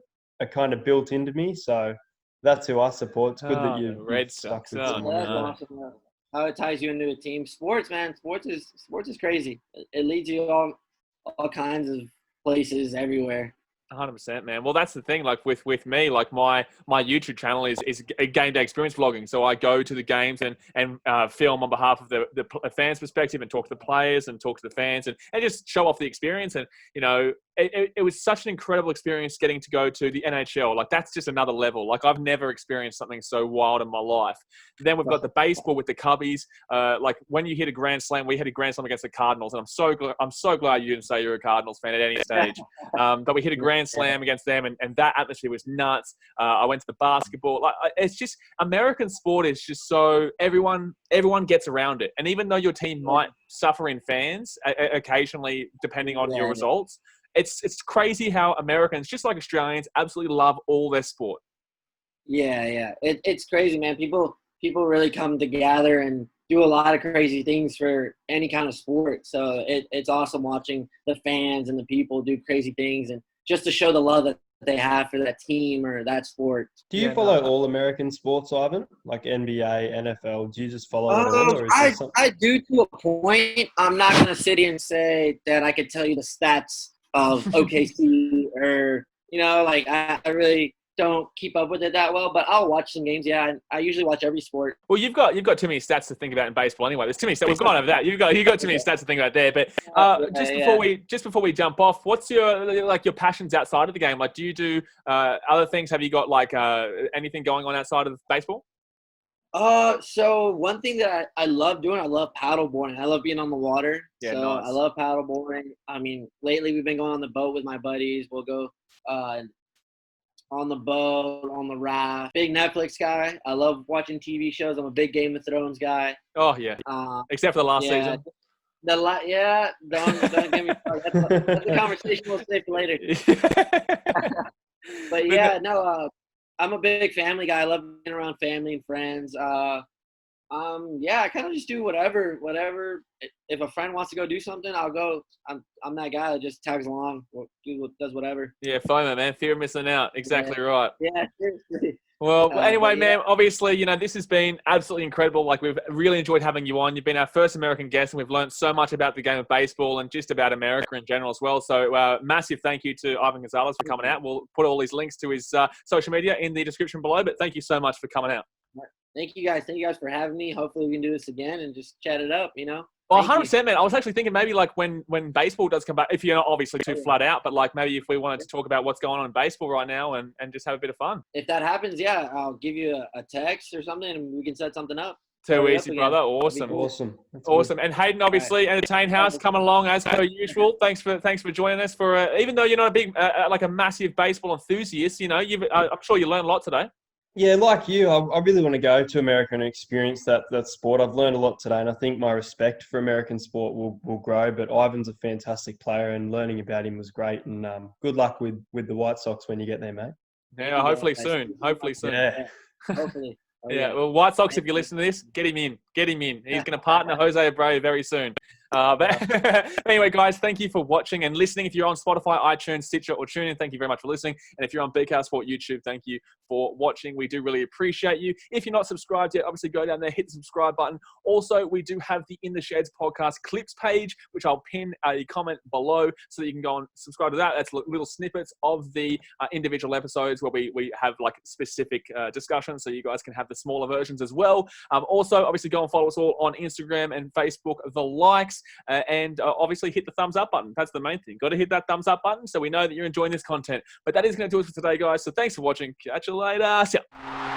kind of built into me. So that's who I support. It's good that The you've Red stuck Sox. with Oh, someone That's like no. that. awesome. How it ties you into a team. Sports, man. Sports is crazy. It leads you all kinds of places everywhere. 100%, man. Well, that's the thing. Like with me, like my YouTube channel is a game day experience vlogging. So I go to the games and film on behalf of the fans' perspective and talk to the players and talk to the fans and just show off the experience. And you know, it was such an incredible experience getting to go to the NHL. Like that's just another level. Like I've never experienced something so wild in my life. Then we've got the baseball with the Cubbies. Like when you hit a grand slam, we hit a grand slam against the Cardinals, and I'm so glad you didn't say you're a Cardinals fan at any stage. But we hit a grand slam against them, and that atmosphere was nuts. I went to the basketball. Like it's just American sport is just so everyone gets around it, and even though your team might suffer in fans occasionally, depending on your results, it's crazy how Americans, just like Australians, absolutely love all their sport. Yeah. It's crazy, man. People really come together and do a lot of crazy things for any kind of sport. So it's awesome watching the fans and the people do crazy things and just to show the love that they have for that team or that sport. Do you follow all American sports, Ivan? Like NBA, NFL? Do you just follow it all? Or is there something? I do to a point. I'm not going to sit here and say that I could tell you the stats of OKC or, you know, like I really don't keep up with it that well, but I'll watch some games. Yeah, I usually watch every sport. Well, you've got too many stats to think about in baseball anyway. There's too many stats. We've gone over that. You've got too many stats to think about there. But just before we jump off, what's your passions outside of the game? Like, do you do other things? Have you got like anything going on outside of baseball? So one thing that I love doing, I love paddleboarding. I love being on the water. Yeah, so nice. I love paddleboarding. I mean, lately we've been going on the boat with my buddies. We'll go on the boat, on the raft. Big Netflix guy. I love watching TV shows. I'm a big Game of Thrones guy. Oh yeah. Except for the last season. Don't get me started. That's a conversation we'll save for later. But yeah, I'm a big family guy. I love being around family and friends. I kind of just do whatever. If a friend wants to go do something, I'll go. I'm that guy that just tags along, does whatever. Yeah, FOMO, man. Fear of missing out. Exactly right. Yeah, seriously. Well, anyway, man, obviously, you know, this has been absolutely incredible. Like, we've really enjoyed having you on. You've been our first American guest, and we've learned so much about the game of baseball and just about America in general as well. So, massive thank you to Ivan Gonzalez for coming out. We'll put all these links to his social media in the description below, but thank you so much for coming out. Thank you guys for having me. Hopefully we can do this again and just chat it up, you know? Well, 100%, man. I was actually thinking maybe like when baseball does come back, if you're not obviously too flat out, but like maybe if we wanted to talk about what's going on in baseball right now and just have a bit of fun. If that happens, yeah, I'll give you a text or something and we can set something up. Too easy, brother. Awesome. Cool. Awesome. And Hayden, obviously, Entertain House coming along as per usual. Thanks for joining us. For even though you're not a big, like a massive baseball enthusiast, you know, I'm sure you learned a lot today. Yeah, like you, I really want to go to America and experience that sport. I've learned a lot today, and I think my respect for American sport will grow. But Ivan's a fantastic player, and learning about him was great. And good luck with the White Sox when you get there, mate. Yeah, hopefully soon. Yeah. Hopefully. Yeah, well, White Sox, if you listen to this, get him in. He's going to partner Jose Abreu very soon. But anyway, guys, thank you for watching and listening. If you're on Spotify, iTunes, Stitcher, or TuneIn, thank you very much for listening. And if you're on Big House Sport YouTube, thank you for watching. We do really appreciate you. If you're not subscribed yet, obviously go down there, hit the subscribe button. Also, we do have the In the Sheds podcast clips page, which I'll pin a comment below so that you can go and subscribe to that. That's little snippets of the individual episodes where we have like specific discussions, so you guys can have the smaller versions as well. Also, obviously, go and follow us all on Instagram and Facebook, the likes, and obviously hit the thumbs up button. That's the main thing. Got to hit that thumbs up button so we know that you're enjoying this content. But that is going to do it for today, guys. So thanks for watching. Catch you later. See ya.